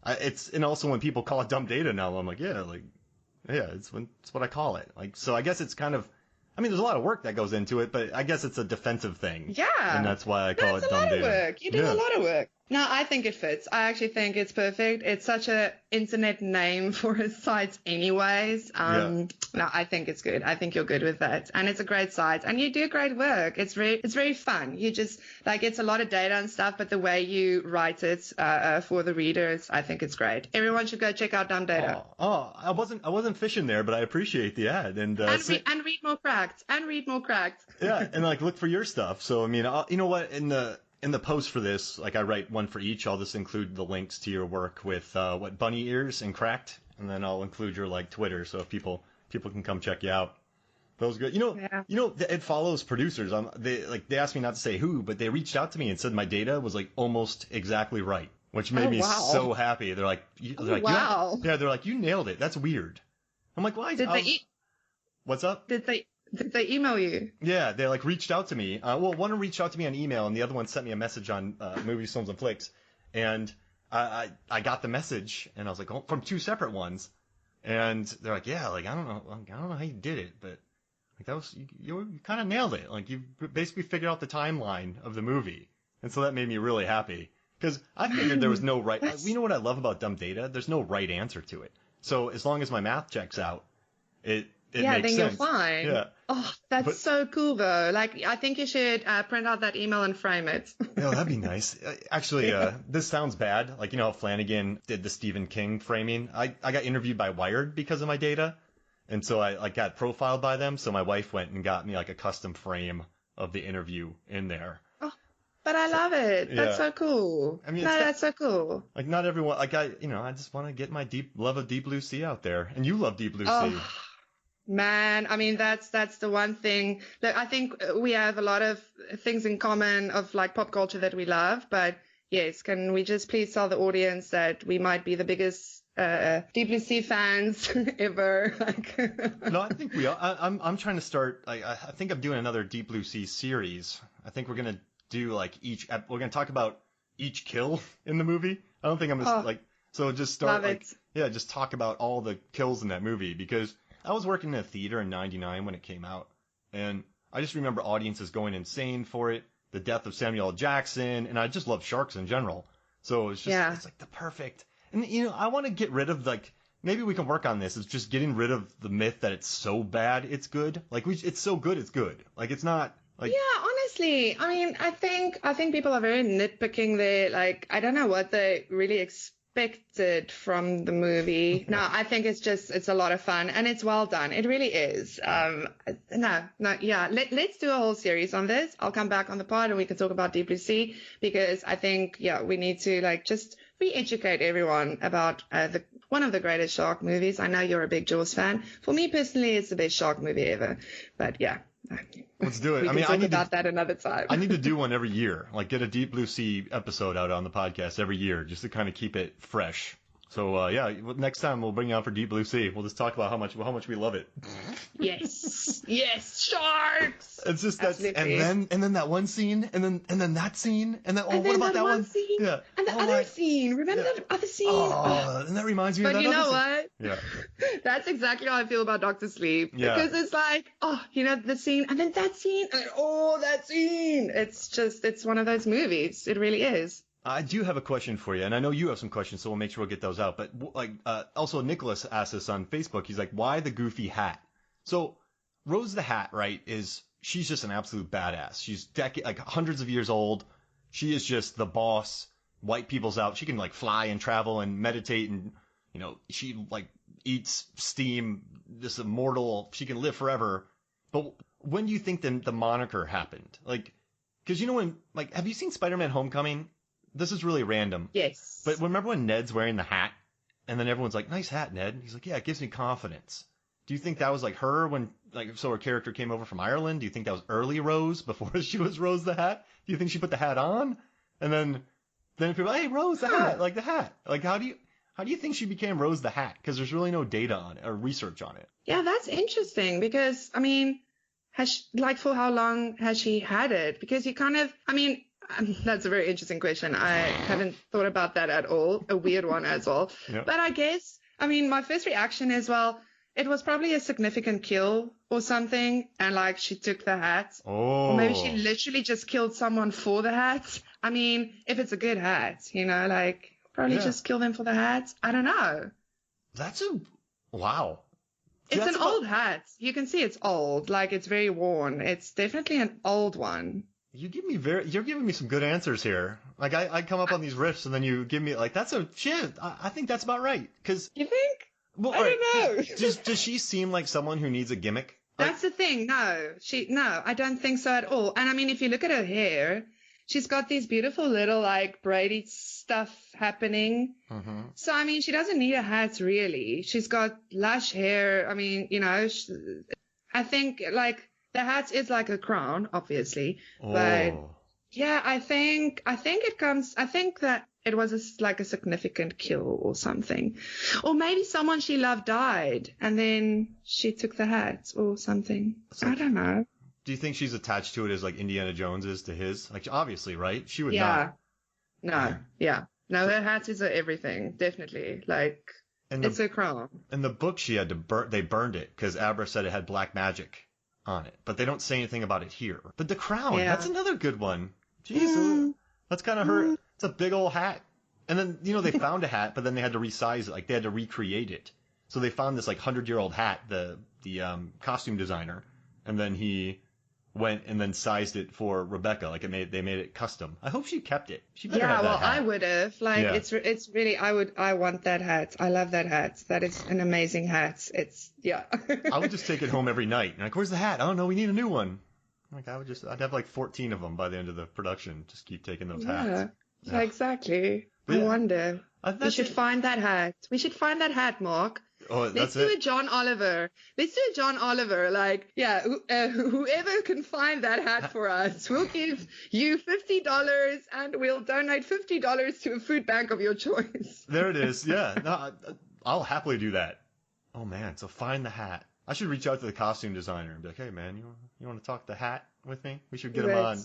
and also when people call it dumb data now, I'm like, it's what I call it. Like, so I guess it's kind of, there's a lot of work that goes into it, but I guess it's a defensive thing. Yeah. And that's why I call it dumb data. That's a lot of work. You did a lot of work. No, I think it fits. I actually think it's perfect. It's such a internet name for a site anyways. No, I think it's good. I think you're good with that. And it's a great site and you do great work. It's very fun. You just like, it's a lot of data and stuff, but the way you write it, for the readers, I think it's great. Everyone should go check out Dumb Data. I wasn't fishing there, but I appreciate the ad and read more Cracked. Yeah. And like, look for your stuff. So, I mean, you know what, in the post for this, like I write one for each. I'll just include the links to your work with bunny ears and Cracked, and then I'll include your like Twitter, so if people can come check you out. That was good. It follows producers. They asked me not to say who, but they reached out to me and said my data was like almost exactly right, which made me so happy. They're like, wow. They're like, you nailed it. That's weird. I'm like, why? What's up? Did they email you? Yeah, they like reached out to me. Well, one reached out to me on email, and the other one sent me a message on Movies, Films, and Flicks. And I got the message, and I was like, from two separate ones. And they're like, yeah, like I don't know how you did it, but like that was you kind of nailed it. Like you basically figured out the timeline of the movie, and so that made me really happy because I figured there was no right. You know what I love about Dumb Data? There's no right answer to it. So as long as my math checks out, it makes sense. You're fine. Yeah. Oh, that's so cool, though. Like, I think you should print out that email and frame it. Oh, that'd be nice. Actually, this sounds bad. Like, you know how Flanagan did the Stephen King framing? I got interviewed by Wired because of my data. And so I got profiled by them. So my wife went and got me like a custom frame of the interview in there. Oh, but I love it. That's so cool. I mean, that's so cool. Like, not everyone, like I just want to get my love of Deep Blue Sea out there. And you love Deep Blue Sea. Man, I mean, that's the one thing that I think we have a lot of things in common of like pop culture that we love. But yes, can we just please tell the audience that we might be the biggest Deep Blue Sea fans ever? No, I think we are. I'm trying to start. I think I'm doing another Deep Blue Sea series. I think we're gonna do like we're gonna talk about each kill in the movie. I don't think I'm just so just start just talk about all the kills in that movie because I was working in a theater in '99 when it came out, and I just remember audiences going insane for it. The death of Samuel L. Jackson, and I just love sharks in general. So it's just it's like the perfect. And I want to get rid of like maybe we can work on this. It's just getting rid of the myth that it's so bad it's good. Like it's so good it's good. Like it's not like honestly, I mean I think people are very nitpicking there. Like I don't know what they really expected from the movie. No, I think it's a lot of fun and it's well done. It really is. Let's do a whole series on this. I'll come back on the pod and we can talk about Deep Blue Sea because I think we need to like just re-educate everyone about one of the greatest shark movies. I know you're a big Jaws fan. For me personally, it's the best shark movie ever. But yeah. Let's do it. We can talk about that another time. I need to do one every year. Like get a Deep Blue Sea episode out on the podcast every year just to kind of keep it fresh. So next time we'll bring you out for Deep Blue Sea. We'll just talk about how much we love it. Yes, sharks. It's just that, and then that one scene, and then that scene, and then what about that one scene? Yeah, and the other scene. Remember that other scene? Oh, and that reminds me of that other scene. But you know what? Yeah, that's exactly how I feel about Dr. Sleep. Yeah, because it's like, the scene, and then that scene, and that scene. It's one of those movies. It really is. I do have a question for you, and I know you have some questions, so we'll make sure we'll get those out. But also Nicholas asked us on Facebook. He's like, "Why the goofy hat?" So Rose the Hat, right? She's just an absolute badass. She's hundreds of years old. She is just the boss. White people's out. She can like fly and travel and meditate, and she like eats steam. This immortal. She can live forever. But when do you think the moniker happened? Like, because when have you seen Spider-Man: Homecoming? This is really random. Yes. But remember when Ned's wearing the hat? And then everyone's like, nice hat, Ned. He's like, yeah, it gives me confidence. Do you think that was like her when, so her character came over from Ireland? Do you think that was early Rose before she was Rose the Hat? Do you think she put the hat on? And then people, hey, Rose the Hat, like the hat. Like, how do you think she became Rose the Hat? Because there's really no data on it or research on it. Yeah, that's interesting because, I mean, for how long has she had it? Because that's a very interesting question. I haven't thought about that at all. A weird one as well. Yeah. But I guess, my first reaction is, well, it was probably a significant kill or something, and like she took the hat. Oh. Or maybe she literally just killed someone for the hat. I mean, if it's a good hat, you know, like probably just kill them for the hat. I don't know. Wow. It's an old hat. You can see it's old. Like it's very worn. It's definitely an old one. You're giving me some good answers here. Like I come up on these riffs and then you give me like, that's a shit. I think that's about right. Cause you think? Well, I don't know. Does she seem like someone who needs a gimmick? That's the thing. No, I don't think so at all. And I mean, if you look at her hair, she's got these beautiful little like braided stuff happening. Mm-hmm. So, I mean, she doesn't need a hat really. She's got lush hair. I mean, you know, I think like the hat is like a crown, obviously. Oh. But yeah, I think that it was like a significant kill or something. Or maybe someone she loved died and then she took the hat or something. I don't know. Do you think she's attached to it as like Indiana Jones is to his? Like, obviously, right? She would not. No, yeah. No, her hat is everything, definitely. Like, it's a crown. In the book, she had to they burned it because Abra said it had black magic on it. But they don't say anything about it here. But the crown, that's another good one. Jeez, that's kind of her. It's a big old hat. And then, you know, they found a hat, but then they had to resize it. Like, they had to recreate it. So they found this, like, 100-year-old hat, the costume designer. And then he went and then sized it for Rebecca. Like, they made it custom. I hope she kept it. She better have that hat. I would have. Like, it's really, I want that hat. I love that hat. That is an amazing hat. I would just take it home every night. And like, where's the hat? Oh, no, we need a new one. Like, I'd have like 14 of them by the end of the production. Just keep taking those hats. Yeah, exactly. I wonder. We should find that hat. We should find that hat, Mark. Oh, Let's do a John Oliver. Like, whoever can find that hat for us, we'll give you $50 and we'll donate $50 to a food bank of your choice. There it is. Yeah. No, I'll happily do that. Oh, man. So find the hat. I should reach out to the costume designer and be like, hey, man, you want to talk the hat with me? We should get him on.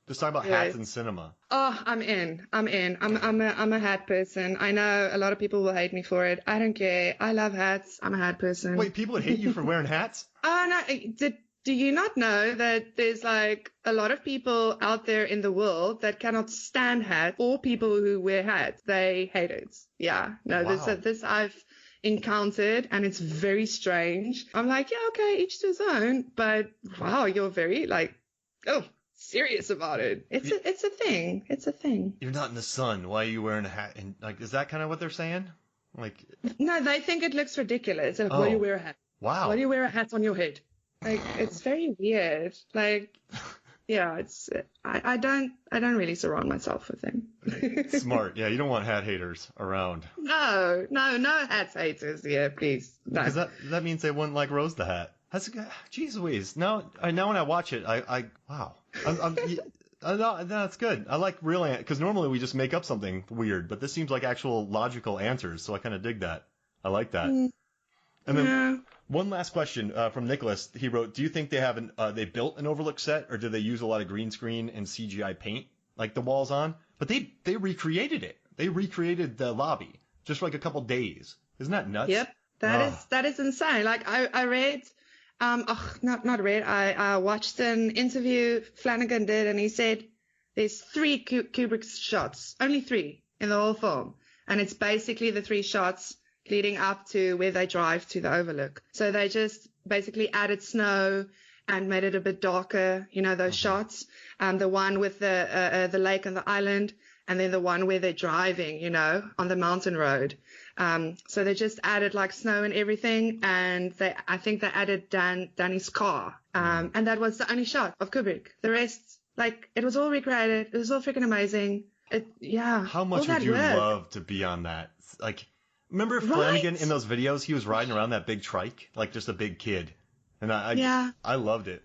Just talk about hats in cinema. Oh, I'm in. I'm a hat person. I know a lot of people will hate me for it. I don't care. I love hats. I'm a hat person. Wait, people would hate you for wearing hats? Oh, no. Do you not know that there's like a lot of people out there in the world that cannot stand hats or people who wear hats? They hate it. Yeah. No, wow. This I've encountered and it's very strange. I'm like, yeah, okay, each to his own. But wow, you're very like, serious about it. It's a thing. It's a thing. You're not in the sun. Why are you wearing a hat? And like, is that kind of what they're saying? Like, no, they think it looks ridiculous. Like, why do you wear a hat? Wow. Why do you wear a hat on your head? Like, it's very weird. Like, yeah, I don't really surround myself with them. Smart. Yeah, you don't want hat haters around. No hat haters. Yeah, please. No. Because that means they wouldn't like Rose the Hat. That's jeez Louise. Now when I watch it, wow. No, that's good. I like real because normally we just make up something weird, but this seems like actual logical answers, so I kind of dig that. I like that. And then one last question from Nicholas. He wrote, "Do you think they built an Overlook set, or did they use a lot of green screen and CGI paint like the walls on? But they recreated it. They recreated the lobby just for like a couple days. Isn't that nuts? Yep, that is insane. Like I read." Not read. I watched an interview Flanagan did, and he said there's 3 Kubrick shots, only 3 in the whole film, and it's basically the 3 shots leading up to where they drive to the Overlook. So they just basically added snow and made it a bit darker. You know those shots, the one with the lake and the island, and then the one where they're driving, you know, on the mountain road. So they just added like snow and everything, and I think they added Danny's car. And that was the only shot of Kubrick. The rest, like, it was all recreated. It was all freaking amazing. How much would you love to be on that? Like, remember Flanagan in those videos? He was riding around that big trike, like just a big kid. And I loved it.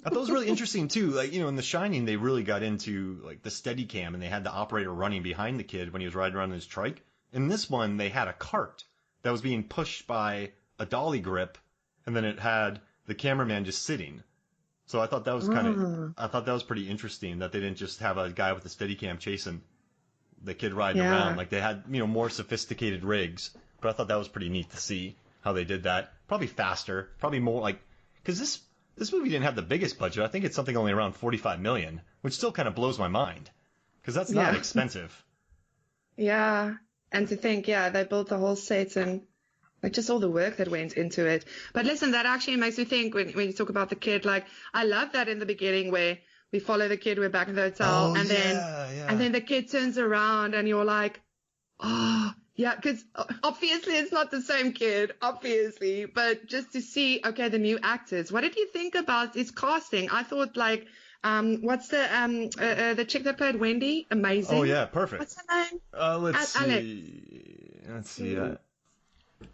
I thought it was really interesting too. Like, you know, in The Shining, they really got into like the Steadicam, and they had the operator running behind the kid when he was riding around in his trike. In this one, they had a cart that was being pushed by a dolly grip, and then it had the cameraman just sitting. So I thought that was pretty interesting that they didn't just have a guy with a Steadicam chasing the kid riding around. Like, they had, you know, more sophisticated rigs. But I thought that was pretty neat to see how they did that. probably faster, probably more like, because this movie didn't have the biggest budget. I think it's something only around 45 million, which still kind of blows my mind, because that's not expensive. Yeah, and to think, they built the whole set and like just all the work that went into it. But listen, that actually makes me think when you talk about the kid, like I love that in the beginning where we follow the kid, we're back in the hotel, and then the kid turns around and you're like, oh, yeah, because obviously it's not the same kid, obviously, but just to see, okay, the new actors. What did you think about his casting? I thought like, what's the chick that played Wendy? Amazing. Oh yeah, perfect. What's her name? Let's see.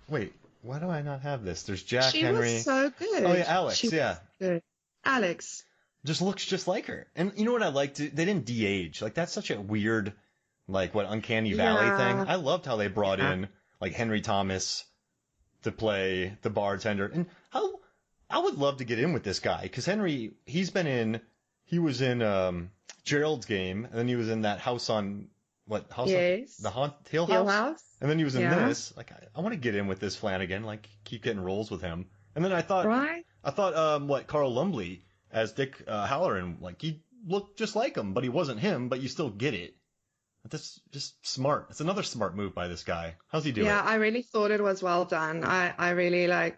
Wait, why do I not have this? There's Jack Henry. She was so good. Oh yeah, Alex. Good. Alex. Just looks just like her. And you know what I liked? They didn't de-age. Like that's such a weird, like what Uncanny Valley thing. I loved how they brought in like Henry Thomas to play the bartender. And how I would love to get in with this guy because Henry, he was in Gerald's Game, and then he was in that house on what house? Yes. The Hill House. And then he was in this. Like I want to get in with this Flanagan. Like keep getting roles with him. And then I thought Carl Lumbly as Dick Halloran, like he looked just like him, but he wasn't him. But you still get it. That's just smart. It's another smart move by this guy. How's he doing? Yeah, I really thought it was well done. I really I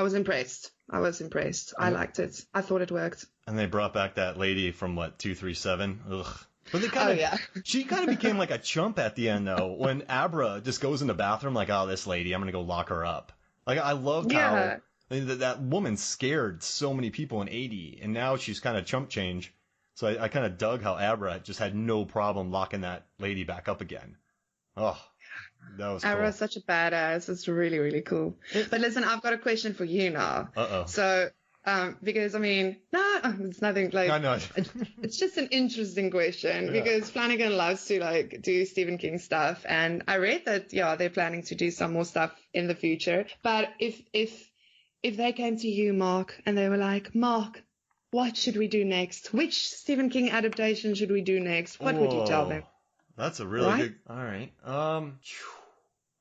was impressed. I liked it. I thought it worked. And they brought back that lady from 237. Ugh. But they she kind of became like a chump at the end though, when Abra just goes in the bathroom like, oh, this lady, I'm gonna go lock her up. Like I loved how that woman scared so many people in 80, and now she's kind of chump change. So I kind of dug how Abra just had no problem locking that lady back up again. Oh, that was cool. Abra's such a badass. It's really, really cool. But listen, I've got a question for you now. Uh-oh. So, because I mean, no, it's nothing like. I know. It's just an interesting question because Flanagan loves to do Stephen King stuff, and I read that they're planning to do some more stuff in the future. But if they came to you, Mark, and they were like, Mark, what should we do next? Which Stephen King adaptation should we do next? What would you tell them? That's a really good. All right. All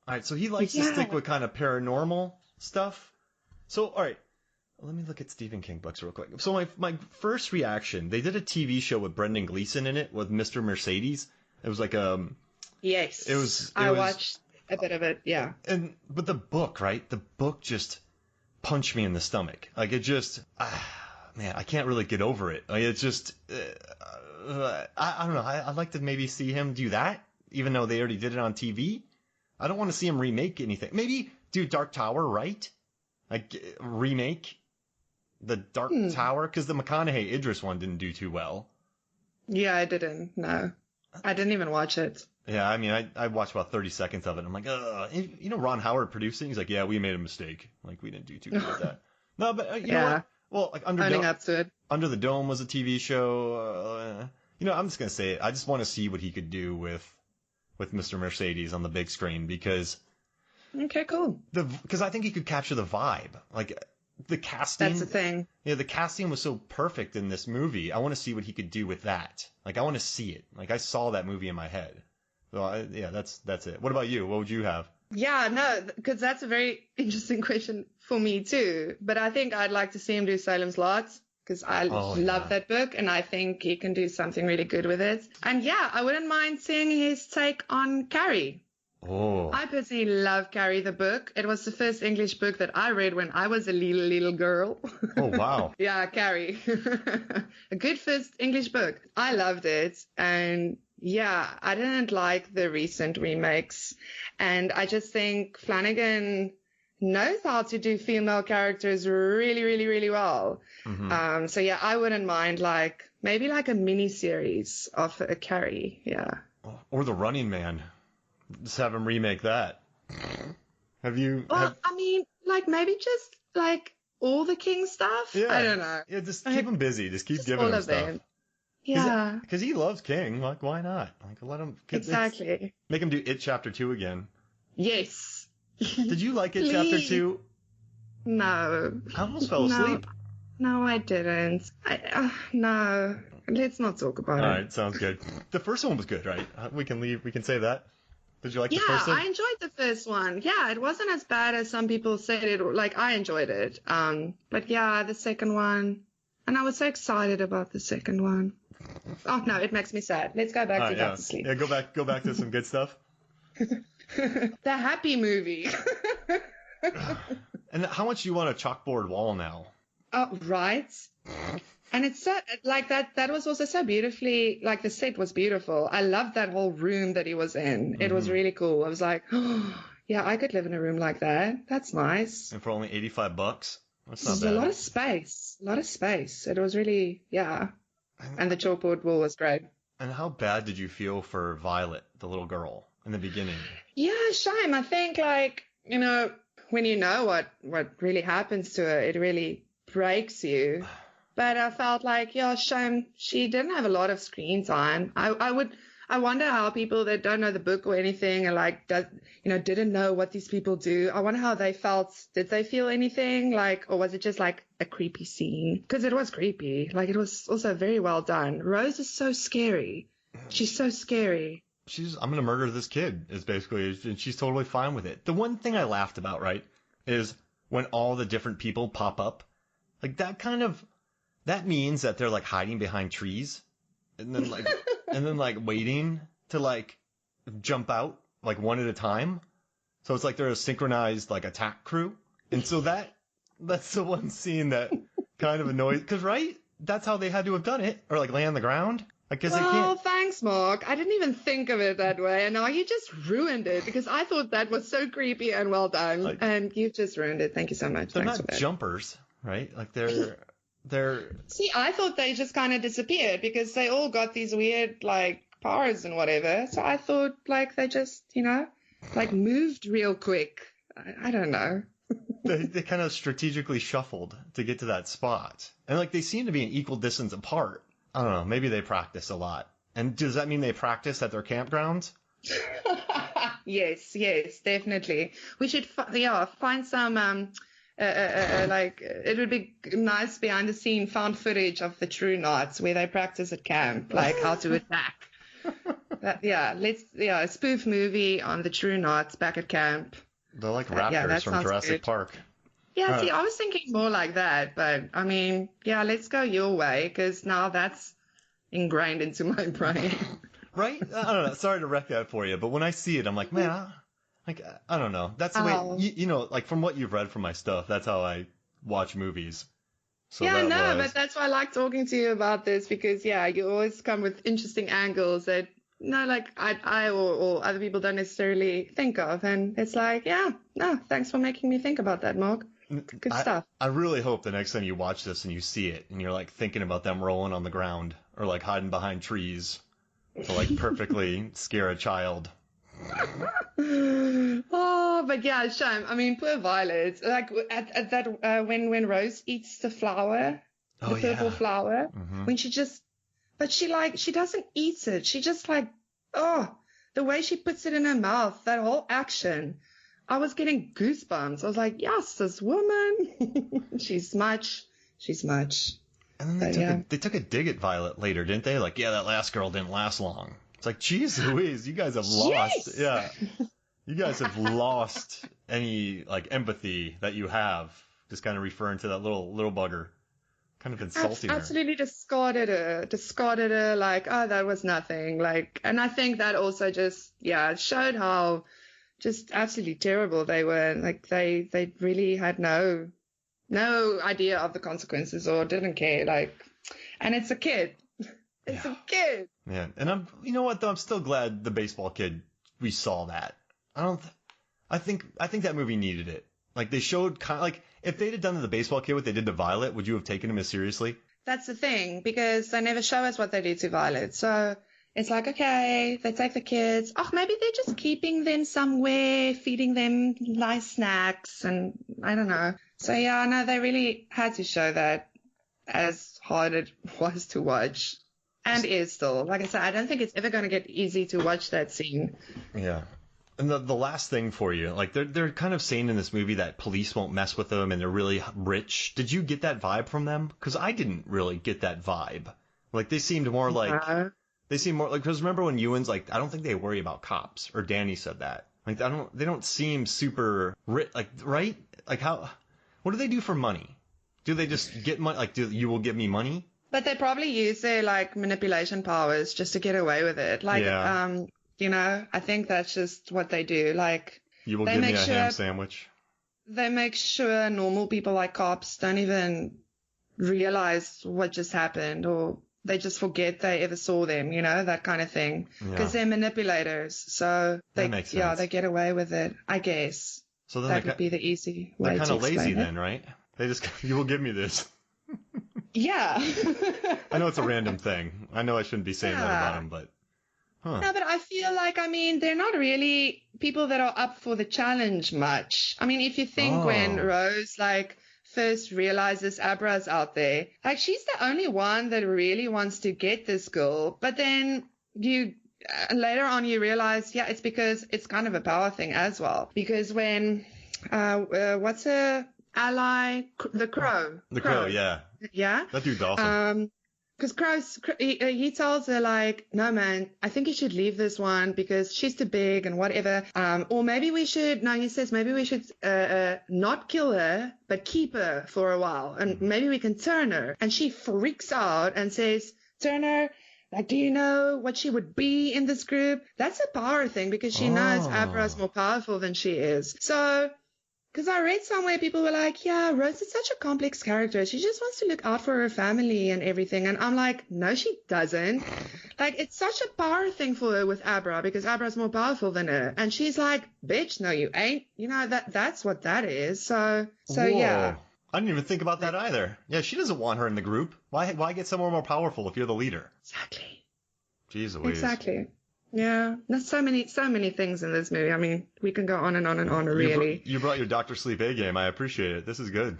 right. So he likes to stick with kind of paranormal stuff. So, all right. Let me look at Stephen King books real quick. So my first reaction, they did a TV show with Brendan Gleeson in it with Mr. Mercedes. It was like Yes. I watched a bit of it. Yeah. But the book, right? The book just punched me in the stomach. Like it just. Man, I can't really get over it. Like, it's just, I don't know. I'd like to maybe see him do that, even though they already did it on TV. I don't want to see him remake anything. Maybe do Dark Tower, right? Like, remake the Dark Tower, because the McConaughey Idris one didn't do too well. Yeah, I didn't. No. I didn't even watch it. Yeah, I mean, I watched about 30 seconds of it. I'm like, you know, Ron Howard producing? He's like, yeah, we made a mistake. Like, we didn't do too good with that. No, but you know what? Well, like Under the Dome was a TV show. You know, I'm just gonna say it. I just want to see what he could do with Mr. Mercedes on the big screen because. Okay, cool. Because I think he could capture the vibe, like the casting. That's the thing. Yeah, the casting was so perfect in this movie. I want to see what he could do with that. Like I want to see it. Like I saw that movie in my head. So that's it. What about you? What would you have? Yeah, no, because that's a very interesting question for me too. But I think I'd like to see him do Salem's Lot because I love that book and I think he can do something really good with it. And yeah, I wouldn't mind seeing his take on Carrie. Oh. I personally love Carrie the book. It was the first English book that I read when I was a little girl. Oh, wow. Yeah, Carrie. A good first English book. I loved it. And yeah, I didn't like the recent remakes. And I just think Flanagan knows how to do female characters really, really, really well. Mm-hmm. So yeah, I wouldn't mind maybe a mini series of a Carrie. Yeah. Or The Running Man. Just have him remake that. Have you? Well, I mean, maybe just all the King stuff. Yeah. I don't know. Yeah, just keep him busy. Just keep giving him stuff. Them. Yeah. Because he loves King. Like, why not? Let him. Exactly. Make him do It Chapter 2 again. Yes. Did you like It Chapter 2? No. I almost fell asleep. No, I didn't. No. Let's not talk about it. All right, sounds good. The first one was good, right? We can leave. We can say that. Did you like the Yeah, first one? I enjoyed the first one. Yeah, it wasn't as bad as some people said it. Like, I enjoyed it. But yeah, the second one, and I was so excited about the second one. Oh no, it makes me sad. Let's go back to Yeah. Dr. Sleep. Yeah, go back to some good stuff. The happy movie. And how much do you want a chalkboard wall now? Oh, right. And it's so, like, that was also so beautifully, like, the set was beautiful. I loved that whole room that he was in. It was really cool. I was like, oh, yeah, I could live in a room like that. That's nice. And for only $85, that's not There's bad. a lot of space. A lot of space. It was really, yeah. And the chalkboard wall was great. And how bad did you feel for Violet, the little girl, in the beginning? Yeah, shame. I think, like, you know, when you know what really happens to her, it really breaks you. But I felt like, yeah, shame. She didn't have a lot of screen time. I wonder how people that don't know the book or anything and like, didn't know what these people do. I wonder how they felt. Did they feel anything like, or was it just like a creepy scene? Because it was creepy. Like, it was also very well done. Rose is so scary. She's so scary. I'm going to murder this kid, is basically, and she's totally fine with it. The one thing I laughed about, right, is when all the different people pop up, like that means that they're like hiding behind trees and then like waiting to like jump out like one at a time. So it's like they're a synchronized like attack crew. And so that's the one scene that kind of annoys, because right? That's how they had to have done it, or like lay on the ground. Because they can't. Thanks, Mark. I didn't even think of it that way, and now you just ruined it because I thought that was so creepy and well done, and you've just ruined it. Thank you so much. They're Thanks not for that. jumpers, right? Like they're. See, I thought they just kind of disappeared because they all got these weird like powers and whatever. So I thought like they just, like moved real quick. I don't know. They kind of strategically shuffled to get to that spot, and like they seem to be an equal distance apart. I don't know. Maybe they practice a lot. And does that mean they practice at their campgrounds? Yes, definitely. We should, find some, like, it would be nice behind the scene found footage of the True Knots where they practice at camp, like how to attack. A spoof movie on the True Knots back at camp. They're like raptors from Jurassic Park. Yeah, see, I was thinking more like that, but I mean, yeah, let's go your way because now that's ingrained into my brain. Right? I don't know. Sorry to wreck that for you, but when I see it, I'm like, man, I don't know. That's the way, like from what you've read from my stuff, that's how I watch movies. So but that's why I like talking to you about this because, yeah, you always come with interesting angles that, like I or other people don't necessarily think of. And it's like, thanks for making me think about that, Mark. Good stuff. I really hope the next time you watch this and you see it and you're like thinking about them rolling on the ground or like hiding behind trees to like perfectly scare a child. Oh, but yeah, shame. I mean, poor Violet. Like at that when Rose eats the flower, the purple flower, when she doesn't eat it. She just like, the way she puts it in her mouth, that whole action. I was getting goosebumps. I was like, yes, this woman. She's much. And then they took a dig at Violet later, didn't they? Like, yeah, that last girl didn't last long. It's like, geez Louise, you guys have lost. Yeah. You guys have lost any, like, empathy that you have. Just kind of referring to that little bugger. Kind of insulting her. Absolutely discarded her. Like, oh, that was nothing. Like, and I think that also just, showed how just absolutely terrible they were. Like they really had no idea of the consequences or didn't care. Like, and it's a kid. It's a kid. Yeah, and you know what though? I'm still glad the baseball kid. We saw that. I think that movie needed it. Like they showed kind of like if they'd have done to the baseball kid what they did to Violet, would you have taken him as seriously? That's the thing because they never show us what they did to Violet. So. It's like, okay, they take the kids. Oh, maybe they're just keeping them somewhere, feeding them nice snacks, and I don't know. So, they really had to show that as hard it was to watch and is still. Like I said, I don't think it's ever going to get easy to watch that scene. Yeah. And the last thing for you, like they're kind of saying in this movie that police won't mess with them and they're really rich. Did you get that vibe from them? Because I didn't really get that vibe. Like they seemed more like... They seem more like, because remember when Ewan's like, I don't think they worry about cops, or Danny said that. Like, they don't seem super like, right? Like what do they do for money? Do they just get money? Like, you will give me money? But they probably use their like manipulation powers just to get away with it. Like, Yeah. you know, I think that's just what they do. Like, You will they give me make a sure ham sandwich. they make sure normal people like cops don't even realize what just happened, or they just forget they ever saw them, you know, that kind of thing. Because Yeah. they're manipulators. So That makes sense. they get away with it, I guess. So then That would be the easy way they're kind to of lazy explain it. then, right? They just, you will give me this. Yeah. I know it's a random thing. I know I shouldn't be saying that about them, but huh. No, but I feel like, I mean, they're not really people that are up for the challenge much. I mean, if you think when Rose, like, first realizes Abra's out there, like, she's the only one that really wants to get this girl. But then later on you realize, yeah, it's because it's kind of a power thing as well. Because when, what's her ally? The Crow. The Crow, yeah. Yeah? That dude's awesome. Because he tells her, like, no, man, I think you should leave this one because she's too big and whatever. Or maybe we should, no, he says, maybe we should not kill her, but keep her for a while. And maybe we can turn her. And she freaks out and says, turn her? Like, do you know what she would be in this group? That's a power thing because she knows Abra's more powerful than she is. So, because I read somewhere people were like, yeah, Rose is such a complex character. She just wants to look out for her family and everything. And I'm like, no, she doesn't. Like, it's such a power thing for her with Abra because Abra's more powerful than her. And she's like, bitch, no, you ain't. You know, that's what that is. So yeah. I didn't even think about that either. Yeah, she doesn't want her in the group. Why get someone more powerful if you're the leader? Exactly. Jeez Louise. Exactly. Yeah, there's so many things in this movie. I mean, we can go on and on and on, really. You brought your Dr. Sleep A game. I appreciate it. This is good.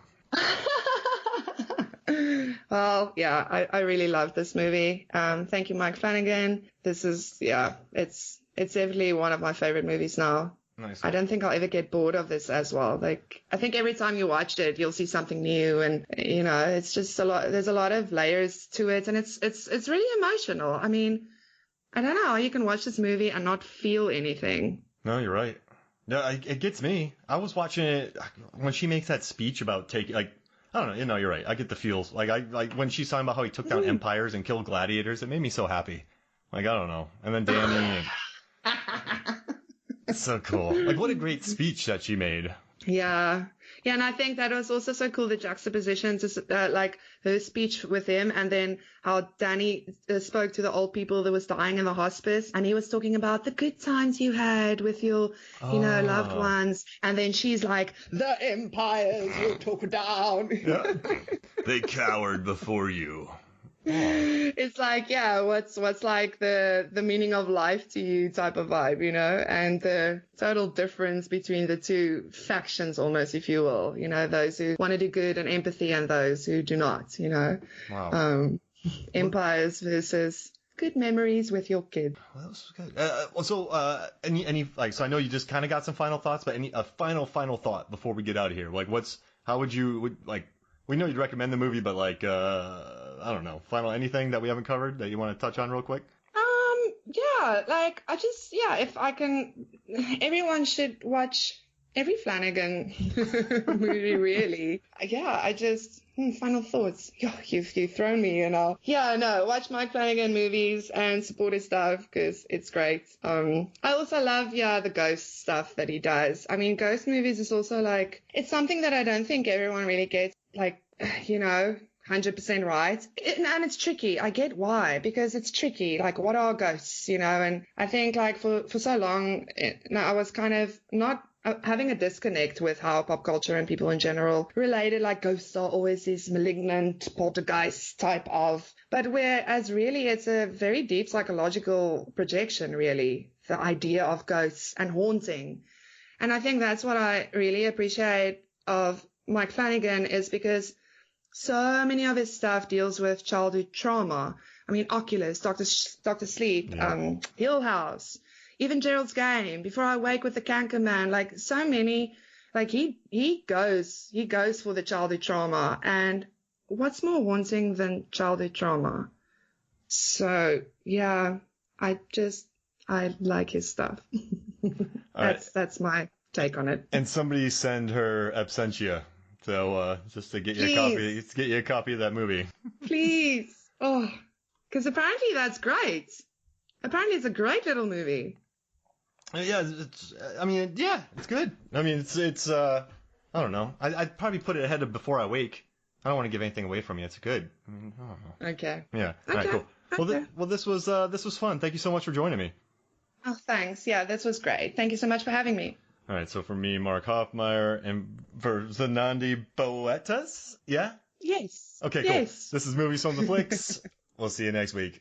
Well, yeah, I really love this movie. Thank you, Mike Flanagan. This is, it's definitely one of my favorite movies now. Nice. I don't think I'll ever get bored of this as well. Like, I think every time you watch it, you'll see something new, and you know, it's just there's a lot of layers to it, and it's really emotional. I mean, I don't know how you can watch this movie and not feel anything. No, you're right. No, it gets me. I was watching it when she makes that speech about taking, like, I don't know. You know, you're right. I get the feels. Like when she's talking about how he took down empires and killed gladiators, it made me so happy. Like, I don't know. And then Danny. It's so cool. Like, what a great speech that she made. Yeah. Yeah, and I think that was also so cool, the juxtaposition to like her speech with him, and then how Danny spoke to the old people that was dying in the hospice, and he was talking about the good times you had with your, you know, loved ones, and then she's like, the empires will talk down. Yeah. They cowered before you. It's like, yeah, what's like the meaning of life to you type of vibe, you know, and the total difference between the two factions almost, if you will, you know, those who want to do good and empathy and those who do not, you know. Wow. Empires versus good memories with your kid. Well, that was good. So any like, so I know you just kind of got some final thoughts, but a final thought before we get out of here? Like, how would you like? We know you'd recommend the movie, but like, I don't know, anything that we haven't covered that you want to touch on real quick? Yeah, like, if I can, everyone should watch every Flanagan movie, really. Yeah, final thoughts. You've thrown me, you know. Yeah, no, watch Mike Flanagan movies and support his stuff because it's great. I also love, the ghost stuff that he does. I mean, ghost movies is also like, it's something that I don't think everyone really gets, like, you know, 100% right. And it's tricky. I get why, because it's tricky. Like, what are ghosts, you know? And I think, like, for so long, I was kind of not having a disconnect with how pop culture and people in general related, like, ghosts are always this malignant poltergeist type of, but whereas really it's a very deep psychological projection, really, the idea of ghosts and haunting. And I think that's what I really appreciate of Mike Flanagan, is because so many of his stuff deals with childhood trauma. I mean, Oculus, Dr. Sleep, Hill House, even Gerald's Game, Before I Wake with the Canker Man, like so many, like he goes for the childhood trauma. And what's more haunting than childhood trauma? So yeah, I like his stuff. That's my take on it. And somebody send her Absentia, so just to get you Please, a copy of that movie. please. Oh, because apparently that's great. Apparently it's a great little movie. Yeah, it's good. I mean, it's I don't know. I'd probably put it ahead of Before I Wake. I don't want to give anything away from you. It's good. I mean, I don't know. Okay. Yeah. All Okay. right, cool. Okay. Well, this was fun. Thank you so much for joining me. Oh, thanks. Yeah, this was great. Thank you so much for having me. All right, so for me, Mark Hoffmeyer, and for Zanandi Boetas, yeah? Yes. Okay, cool. Yes. This is Movies from the Flicks. We'll see you next week.